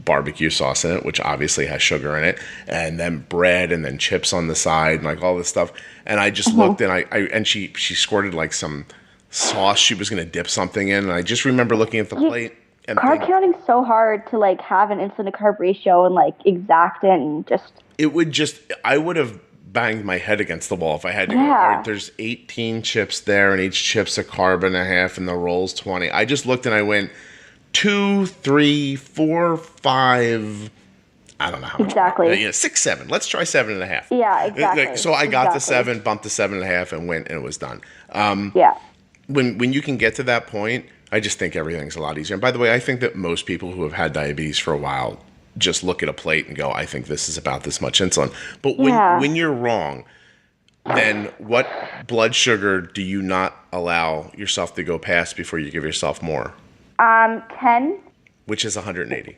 barbecue sauce in it, which obviously has sugar in it, and then bread, and then chips on the side, and like all this stuff. And I just looked, and she squirted like some sauce she was going to dip something in, and I just remember looking at the plate. And carb counting's so hard to like have an insulin to carb ratio and like exact it, and just. I would have banged my head against the wall if I had to go. All right, there's 18 chips there, and each chip's a carb and a half, and the roll's 20. I just looked and I went 2, 3, 4, 5. I don't know how much. Exactly. 6, 7. Let's try 7.5. Yeah, exactly. So I got the 7, bumped to 7.5, and went, and it was done. When you can get to that point, I just think everything's a lot easier. And by the way, I think that most people who have had diabetes for a while just look at a plate and go, I think this is about this much insulin. But when you're wrong, then what blood sugar do you not allow yourself to go past before you give yourself more? 10. Which is 180.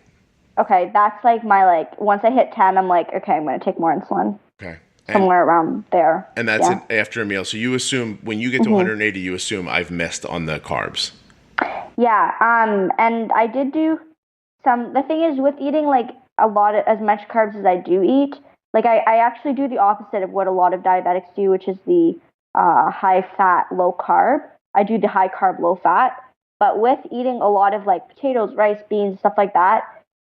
Okay, that's like my once I hit 10, I'm like, okay, I'm going to take more insulin. Okay. Somewhere around there. And that's after a meal. So you assume, when you get to 180, you assume I've missed on the carbs. Yeah, and I did do the thing is with eating like as much carbs as I do eat, like I actually do the opposite of what a lot of diabetics do, which is the high fat, low carb. I do the high carb, low fat. But with eating a lot of like potatoes, rice, beans, stuff like that,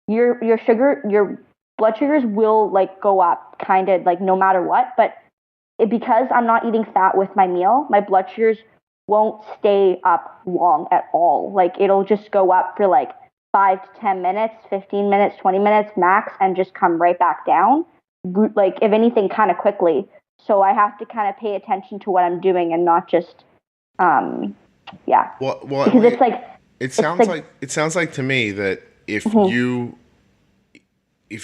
your sugar, your blood sugars will like go up kind of like no matter what, but because I'm not eating fat with my meal, my blood sugars won't stay up long at all. Like it'll just go up for like 5 to 10 minutes, 15 minutes, 20 minutes max, and just come right back down. Like if anything, kind of quickly. So I have to kind of pay attention to what I'm doing and not just, yeah. Well, because it's like it sounds like to me that if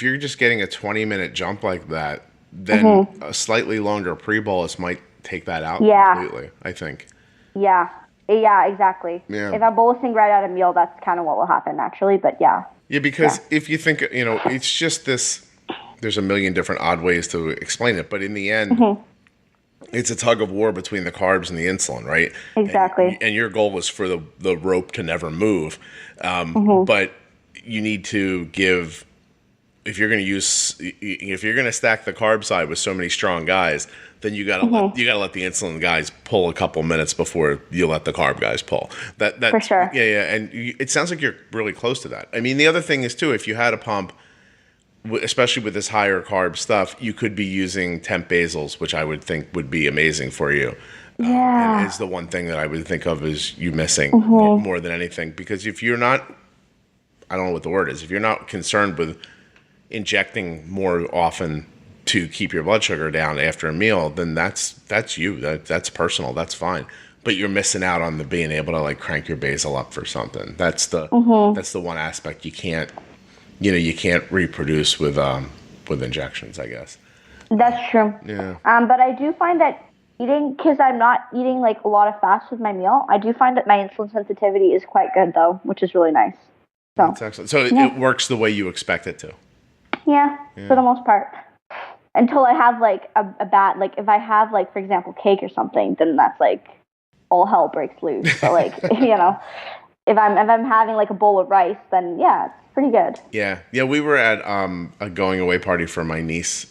you're just getting a 20-minute jump like that, then a slightly longer pre-bolus might take that out completely, I think. Yeah, exactly. Yeah. If I'm bolusing right out of meal, that's kind of what will happen, actually. But yeah. Yeah, because if you think, it's just this, there's a million different odd ways to explain it, but in the end, it's a tug of war between the carbs and the insulin, right? Exactly. And your goal was for the rope to never move. But you need to give, if you're going to stack the carb side with so many strong guys, then you gotta let the insulin guys pull a couple minutes before you let the carb guys pull. That for sure. Yeah, and it sounds like you're really close to that. I mean, the other thing is too, if you had a pump, especially with this higher carb stuff, you could be using temp basals, which I would think would be amazing for you. Yeah, and it's the one thing that I would think of as you missing more than anything, because if you're not, I don't know what the word is, if you're not concerned with injecting more often to keep your blood sugar down after a meal, then that's you. That's personal. That's fine. But you're missing out on the being able to like crank your basal up for something. That's the one aspect you can't reproduce with injections, I guess. That's true. Yeah. But I do find that because I'm not eating like a lot of fats with my meal, I do find that my insulin sensitivity is quite good though, which is really nice. So that's excellent. So it works the way you expect it to. Yeah, for the most part. Until I have like a bad, like if I have like, for example, cake or something, then that's like all hell breaks loose. So like, if I'm having like a bowl of rice, then yeah, it's pretty good. Yeah. We were at a going away party for my niece.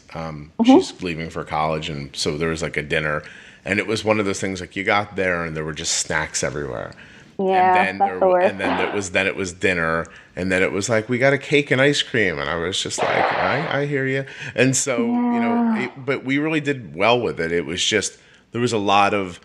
She's leaving for college, and so there was like a dinner, and it was one of those things like you got there and there were just snacks everywhere. Yeah, and then it was dinner, and then it was like we got a cake and ice cream, and I was just like, I hear you. And so but we really did well with it. It was just there was a lot of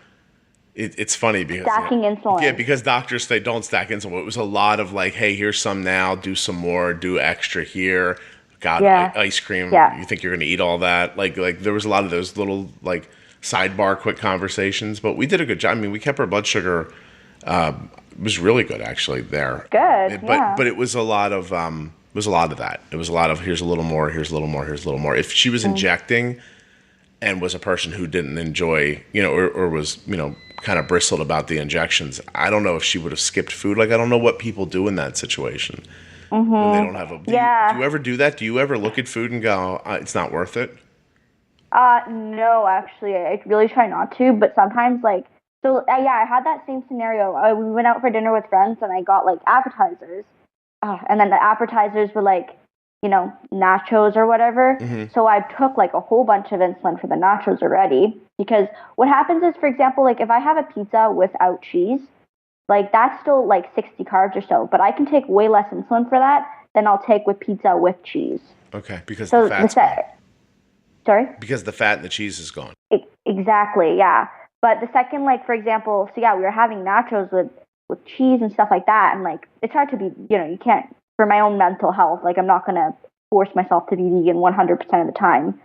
it's funny because stacking insulin. Yeah, because doctors say don't stack insulin. It was a lot of like, hey, here's some now, do some more, do extra here. Got ice cream. Yeah. You think you're going to eat all that? Like there was a lot of those little like sidebar quick conversations, but we did a good job. I mean, we kept our blood sugar. It was really good actually there. Good. But it was a lot of that. It was a lot of here's a little more, here's a little more, here's a little more. If she was injecting and was a person who didn't enjoy, or was, kind of bristled about the injections, I don't know if she would have skipped food. Like I don't know what people do in that situation. When they don't have do you ever do that? Do you ever look at food and go, it's not worth it? No, actually, I really try not to, but sometimes I had that same scenario. We went out for dinner with friends, and I got like appetizers, and then the appetizers were like, nachos or whatever. So I took like a whole bunch of insulin for the nachos already, because what happens is, for example, like if I have a pizza without cheese, like that's still like 60 carbs or so, but I can take way less insulin for that than I'll take with pizza with cheese. Okay, because the fat's gone. Sorry? Because the fat and the cheese is gone. Exactly, yeah. But the second, like, for example, we were having nachos with cheese and stuff like that. And, like, it's hard to be, you can't, for my own mental health, like, I'm not going to force myself to be vegan 100% of the time.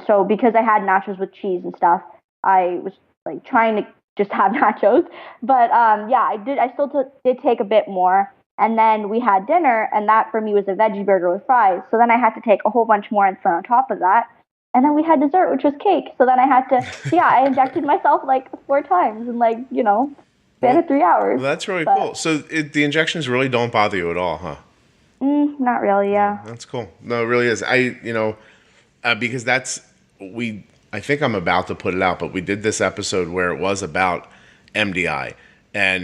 So because I had nachos with cheese and stuff, I was, like, trying to just have nachos. But, I still did take a bit more. And then we had dinner, and that for me was a veggie burger with fries. So then I had to take a whole bunch more insulin on top of that. And then we had dessert, which was cake. So then I had to, I injected myself like 4 times in like, span of 3 hours. Well, that's really cool. So the injections really don't bother you at all, huh? Not really, yeah. That's cool. No, it really is. Because I think I'm about to put it out, but we did this episode where it was about MDI. And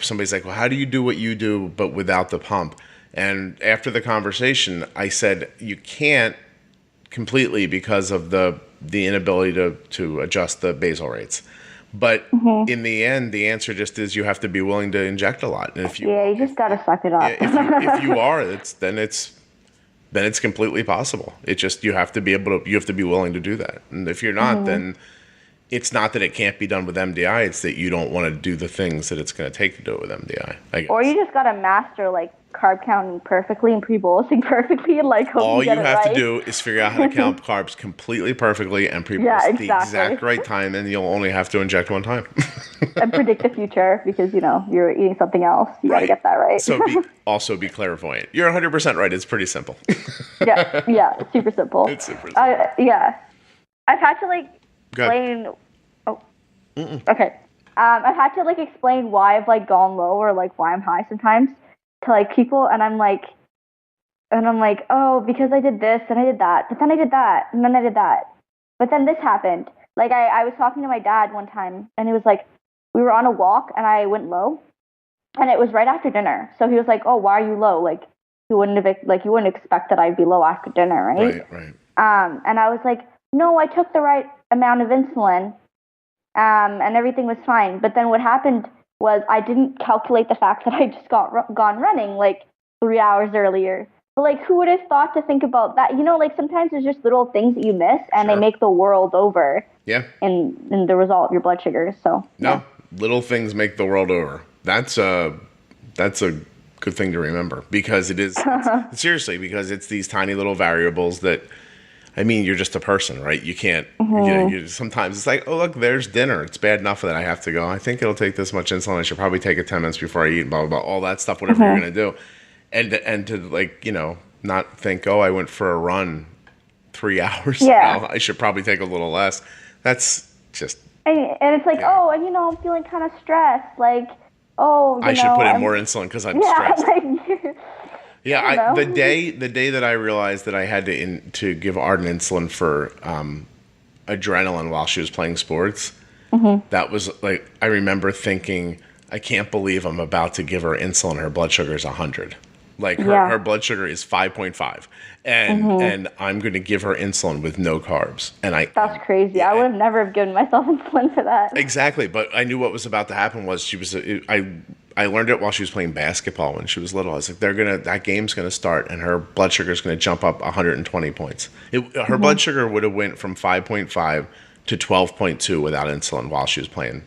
somebody's like, well, how do you do what you do, but without the pump? And after the conversation, I said, you can't completely because of the inability to adjust the basal rates. But in the end, the answer just is you have to be willing to inject a lot. And if you you just got to suck it up. If you are, then then it's completely possible. It just, you have to be willing to do that. And if you're not, then it's not that it can't be done with MDI. It's that you don't want to do the things that it's going to take to do it with MDI, I guess. Or you just got to master, like, carb counting perfectly and pre-bolusing perfectly and, like, hope all you get you it have right. to do is figure out how to count carbs completely perfectly and pre-bolus the exact right time, and you'll only have to inject one time. And predict the future because, you know, you're eating something else. You got to get that right. So also be clairvoyant. You're 100% right. It's pretty simple. Yeah, it's super simple. It's super simple. Yeah. I've had to, like, explain... Okay. I've had to, like, explain why I've, like, gone low or, like, why I'm high sometimes to, like, people, and I'm like, oh, because I did this and I did that, but then I did that and then I did that, but then this happened. Like, I was talking to my dad one time, and he was like, we were on a walk and I went low, and it was right after dinner. So he was like, oh, why are you low? Like, you wouldn't expect that I'd be low after dinner, right? Right. And I was like, no, I took the right amount of insulin. And everything was fine. But then what happened was I didn't calculate the fact that I just gone running like 3 hours earlier. But, like, who would have thought to think about that? You know, like, sometimes there's just little things that you miss, and they make the world over. Yeah. In the result of your blood sugar. So little things make the world over. That's a good thing to remember, because it is seriously, because it's these tiny little variables that. I mean, you're just a person, right? You can't, sometimes it's like, oh, look, there's dinner. It's bad enough that I have to go. I think it'll take this much insulin. I should probably take it 10 minutes before I eat, blah, blah, blah, all that stuff, whatever you're going to do. And to, like, you know, not think, oh, I went for a run 3 hours now. I should probably take a little less. That's just. And it's like, oh, and, you know, I'm feeling kind of stressed. Like, oh, I should put in more insulin because I'm stressed. Like, the day that I realized that I had to give Arden insulin for adrenaline while she was playing sports, that was like, I remember thinking, I can't believe I'm about to give her insulin. Her blood sugar is 100. Like her blood sugar is 5.5, and I'm going to give her insulin with no carbs. And that's crazy. I would have never have given myself insulin for that. Exactly, but I knew what was about to happen was I learned it while she was playing basketball when she was little. I was like, that game's gonna start, and her blood sugar is gonna jump up 120 points. Her blood sugar would have went from 5.5 to 12.2 without insulin while she was playing.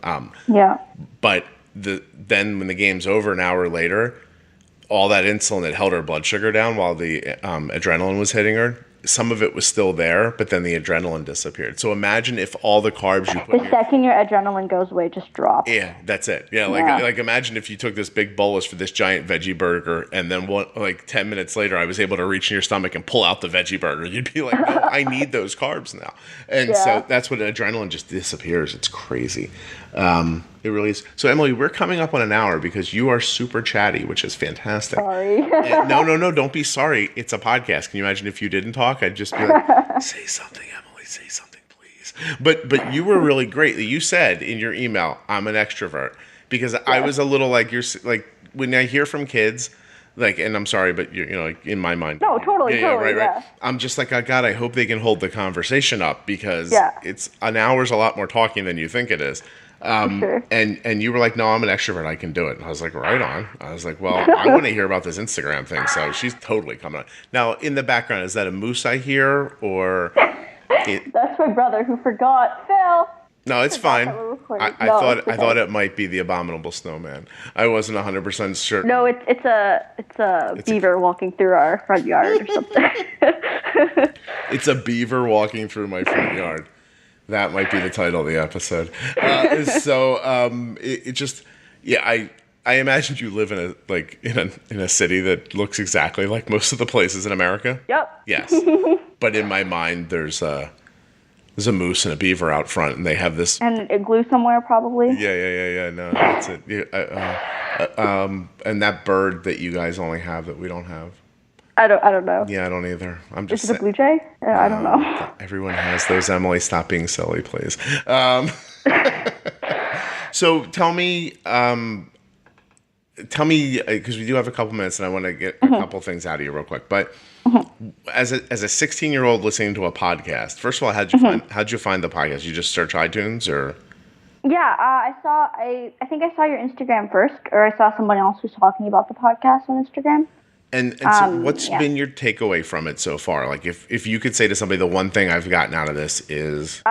But then when the game's over an hour later, all that insulin that held her blood sugar down while the adrenaline was hitting her, some of it was still there, but then the adrenaline disappeared. So imagine if all the carbs you put the second your adrenaline goes away, just drops. Yeah, that's it. Yeah, like imagine if you took this big bolus for this giant veggie burger, and then 10 minutes later, I was able to reach in your stomach and pull out the veggie burger. You'd be like, no, I need those carbs now. And so that's when adrenaline just disappears. It's crazy. It really is. So, Emily, we're coming up on an hour because you are super chatty, which is fantastic. Sorry. No, don't be sorry. It's a podcast. Can you imagine if you didn't talk? I'd just be like, say something, Emily. Say something, please. But you were really great. You said in your email, I'm an extrovert. Because I was a little like, you're when I hear from kids, like, and I'm sorry, but you know, like, in my mind. No, totally. Right. I'm just like, oh, God, I hope they can hold the conversation up, because it's an hour's a lot more talking than you think it is. And you were like, no, I'm an extrovert. I can do it. And I was like, right on. I was like, well, I want to hear about this Instagram thing. So she's totally coming on. Now, in the background, is that a moose I hear, or? That's my brother who forgot. Phil. No, it's fine. I thought it might be the abominable snowman. I wasn't 100% certain. No, it's a beaver walking through our front yard or something. It's a beaver walking through my front yard. That might be the title of the episode. I imagined you live in a city that looks exactly like most of the places in America. Yep. Yes. But in my mind, there's a moose and a beaver out front, and they have this. And an igloo somewhere, probably. Yeah. No, that's it. And that bird that you guys only have that we don't have. I don't know. Yeah, I don't either. I'm just. Is it a blue jay? I don't know. Everyone has those. Emily, stop being silly, please. So tell me, because we do have a couple minutes, and I want to get a couple things out of you real quick. But as a 16-year-old listening to a podcast, first of all, how'd you find the podcast? You just search iTunes, or? Yeah, I think I saw your Instagram first, or I saw someone else who's talking about the podcast on Instagram. And so what's been your takeaway from it so far? Like if you could say to somebody, the one thing I've gotten out of this is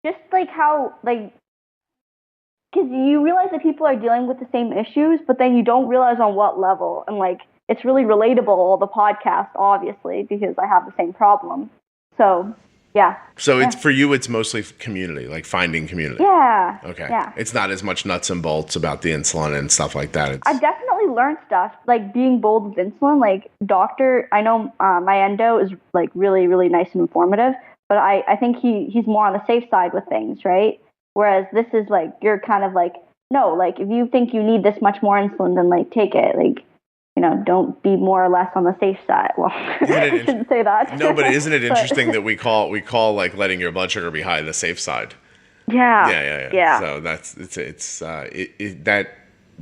just like how like, because you realize that people are dealing with the same issues, but then you don't realize on what level. And like, it's really relatable, the podcast, obviously, because I have the same problem. So, yeah. So it's for you, it's mostly community, like finding community. Yeah. Okay. Yeah. It's not as much nuts and bolts about the insulin and stuff like that. I've definitely learned stuff, like being bold with insulin. Like I know my endo is like really, really nice and informative, but I think he's more on the safe side with things, right? Whereas this is like, you're kind of like, no, like if you think you need this much more insulin, then like take it. Like, you know, don't be more or less on the safe side. Well, I shouldn't say that. No, but isn't it interesting that we call like letting your blood sugar be high the safe side? Yeah. Yeah. So that's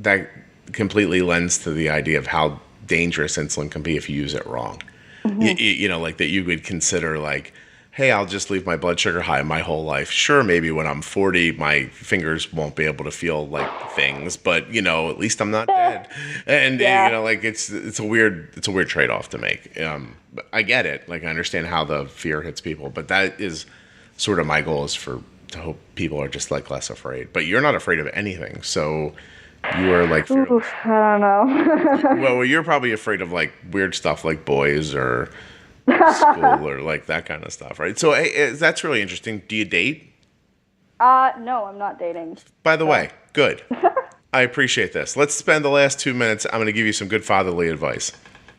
that completely lends to the idea of how dangerous insulin can be if you use it wrong. Mm-hmm. You know, like that you would consider like, hey, I'll just leave my blood sugar high my whole life. Sure, maybe when I'm 40, my fingers won't be able to feel like things, but you know, at least I'm not dead. And you know, like it's a weird trade-off to make. But I get it. Like I understand how the fear hits people, but that is sort of my goal is to hope people are just like less afraid. But you're not afraid of anything, so you are like fearless. I don't know. Well, you're probably afraid of like weird stuff like boys or school or like that kind of stuff, right? So that's really interesting. Do you date? No, I'm not dating. By the way, good. I appreciate this. Let's spend the last 2 minutes. I'm going to give you some good fatherly advice.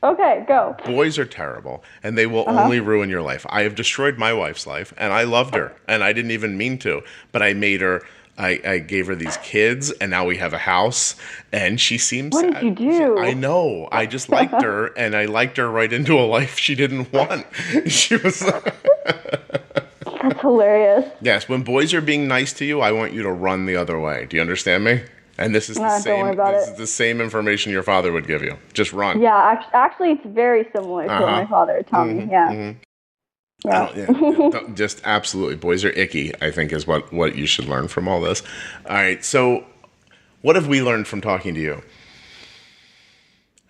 Okay, go. Boys are terrible, and they will only ruin your life. I have destroyed my wife's life, and I loved her, and I didn't even mean to, but I made her. I gave her these kids, and now we have a house, and she seems What sad. did you do? I know. I just liked her, and I liked her right into a life she didn't want. She was... That's hilarious. Yes, when boys are being nice to you, I want you to run the other way. Do you understand me? And this is the same information your father would give you. Just run. Yeah, actually, it's very similar to what my father would tell me. Yeah. Mm-hmm. Yeah. Just absolutely. Boys are icky, I think, is what you should learn from all this. All right. So what have we learned from talking to you?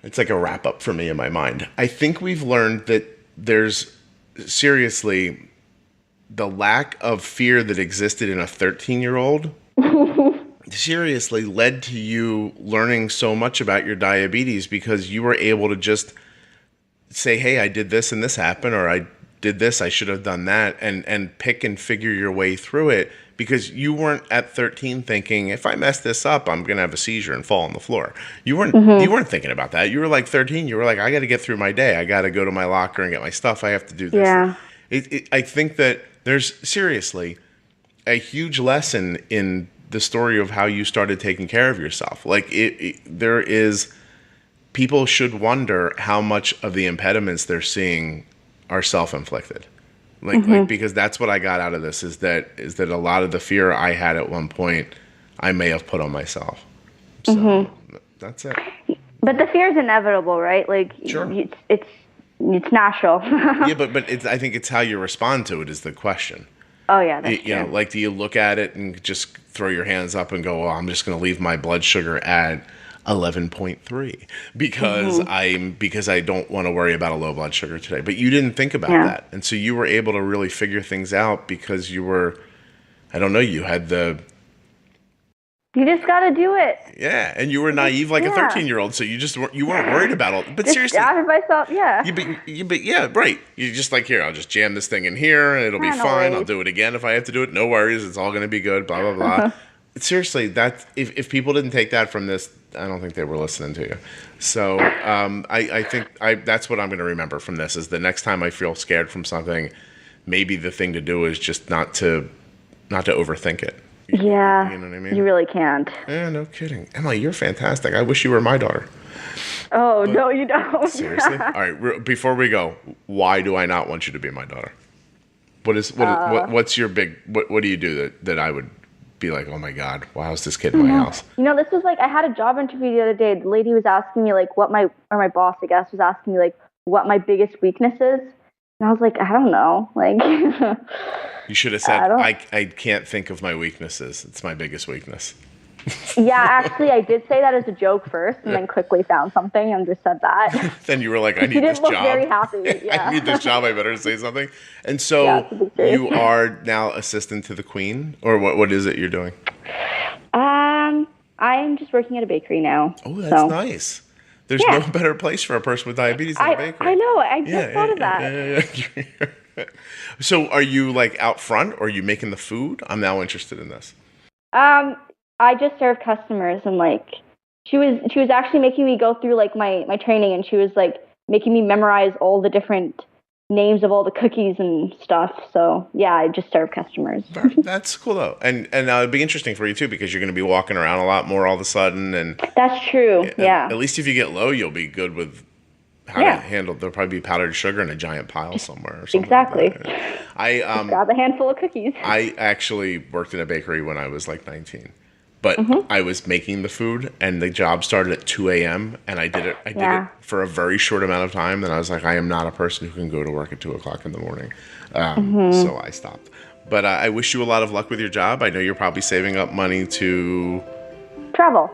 It's like a wrap up for me in my mind. I think we've learned that there's seriously the lack of fear that existed in a 13-year-old seriously led to you learning so much about your diabetes because you were able to just say, hey, I did this and this happened, or I did this, I should have done that, and pick and figure your way through it because you weren't at 13 thinking, if I mess this up, I'm going to have a seizure and fall on the floor. You weren't thinking about that. You were like 13. You were like, I got to get through my day. I got to go to my locker and get my stuff. I have to do this. Yeah. I think that there's seriously a huge lesson in the story of how you started taking care of yourself. Like there is, people should wonder how much of the impediments they're seeing are self-inflicted. Like because that's what I got out of this is that a lot of the fear I had at one point I may have put on myself. So that's it. But the fear is inevitable, right? Like sure. It's natural. Yeah, but I think it's how you respond to it is the question. Oh yeah, that's true. You know, like do you look at it and just throw your hands up and go, well, I'm just going to leave my blood sugar at 11.3 because I don't want to worry about a low blood sugar today. But you didn't think about that. And so you were able to really figure things out because you were, I don't know, you had you just got to do it. Yeah, and you were naive like a 13-year-old, so you weren't worried about all. But just seriously, myself, yeah, right. You just like here, I'll just jam this thing in here, and it'll be fine. I'll do it again if I have to do it. No worries, it's all going to be good. Blah blah blah. Seriously, that if people didn't take that from this, I don't think they were listening to you. So I think that's what I'm going to remember from this is the next time I feel scared from something, maybe the thing to do is just not to overthink it. Yeah, you know what I mean? You really can't. Yeah, no kidding. Emily, you're fantastic. I wish you were my daughter. Oh, but, no, you don't. Seriously? All right, before we go, why do I not want you to be my daughter? What's your big, what do you do that I would be like, oh my God, why is this kid in my house? You know, this was like, I had a job interview the other day. The lady was asking me like my boss, I guess, was asking me like what my biggest weakness is. And I was like, I don't know. Like, you should have said, I can't think of my weaknesses. It's my biggest weakness. Yeah, actually, I did say that as a joke first, and then quickly found something and just said that. Then you were like, I need this look job. Very happy. Yeah. I need this job. I better say something. And so you are now assistant to the Queen, or what is it you're doing? I'm just working at a bakery now. Oh, that's nice. There's no better place for a person with diabetes than a bakery. I know. I just thought of that. Yeah. So are you like out front, or are you making the food? I'm now interested in this. I just serve customers, and like she was actually making me go through like my training, and she was like making me memorize all the different names of all the cookies and stuff. So yeah, I just serve customers. That's cool though, and it'd be interesting for you too, because you're going to be walking around a lot more all of a sudden. And that's true. Yeah. At least if you get low, you'll be good with how to handle. There'll probably be powdered sugar in a giant pile somewhere or something. Exactly. Like that. I grab a handful of cookies. I actually worked in a bakery when I was like 19. But I was making the food, and the job started at 2 a.m., and I did it for a very short amount of time. And I was like, I am not a person who can go to work at 2 o'clock in the morning. So I stopped. But I wish you a lot of luck with your job. I know you're probably saving up money to... Travel.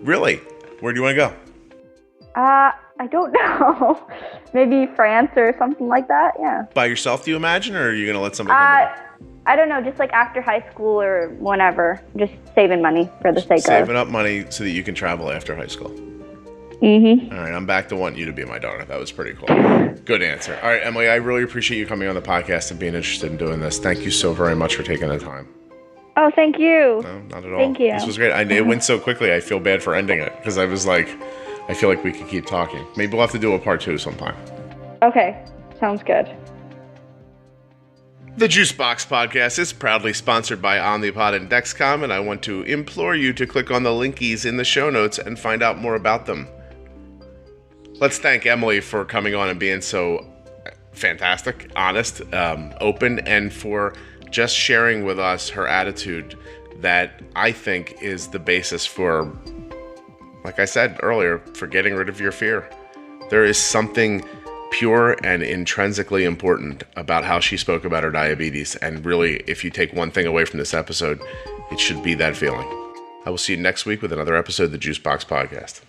Really? Where do you want to go? I don't know. Maybe France or something like that, yeah. By yourself, do you imagine, or are you going to let somebody come with you? I don't know, just like after high school or whenever. Just saving money for the sake of... Saving up money so that you can travel after high school. Mm-hmm. All right, I'm back to wanting you to be my daughter. That was pretty cool. Good answer. All right, Emily, I really appreciate you coming on the podcast and being interested in doing this. Thank you so very much for taking the time. Oh, thank you. No, not at all. Thank you. This was great. It went so quickly, I feel bad for ending it, because I was like, I feel like we could keep talking. Maybe we'll have to do a part 2 sometime. Okay, sounds good. The Juicebox Podcast is proudly sponsored by Omnipod and Dexcom, and I want to implore you to click on the linkies in the show notes and find out more about them. Let's thank Emily for coming on and being so fantastic, honest, open, and for just sharing with us her attitude that I think is the basis for, like I said earlier, for getting rid of your fear. There is something pure and intrinsically important about how she spoke about her diabetes, and really, if you take one thing away from this episode, it should be that feeling. I will see you next week with another episode of the Juicebox Podcast.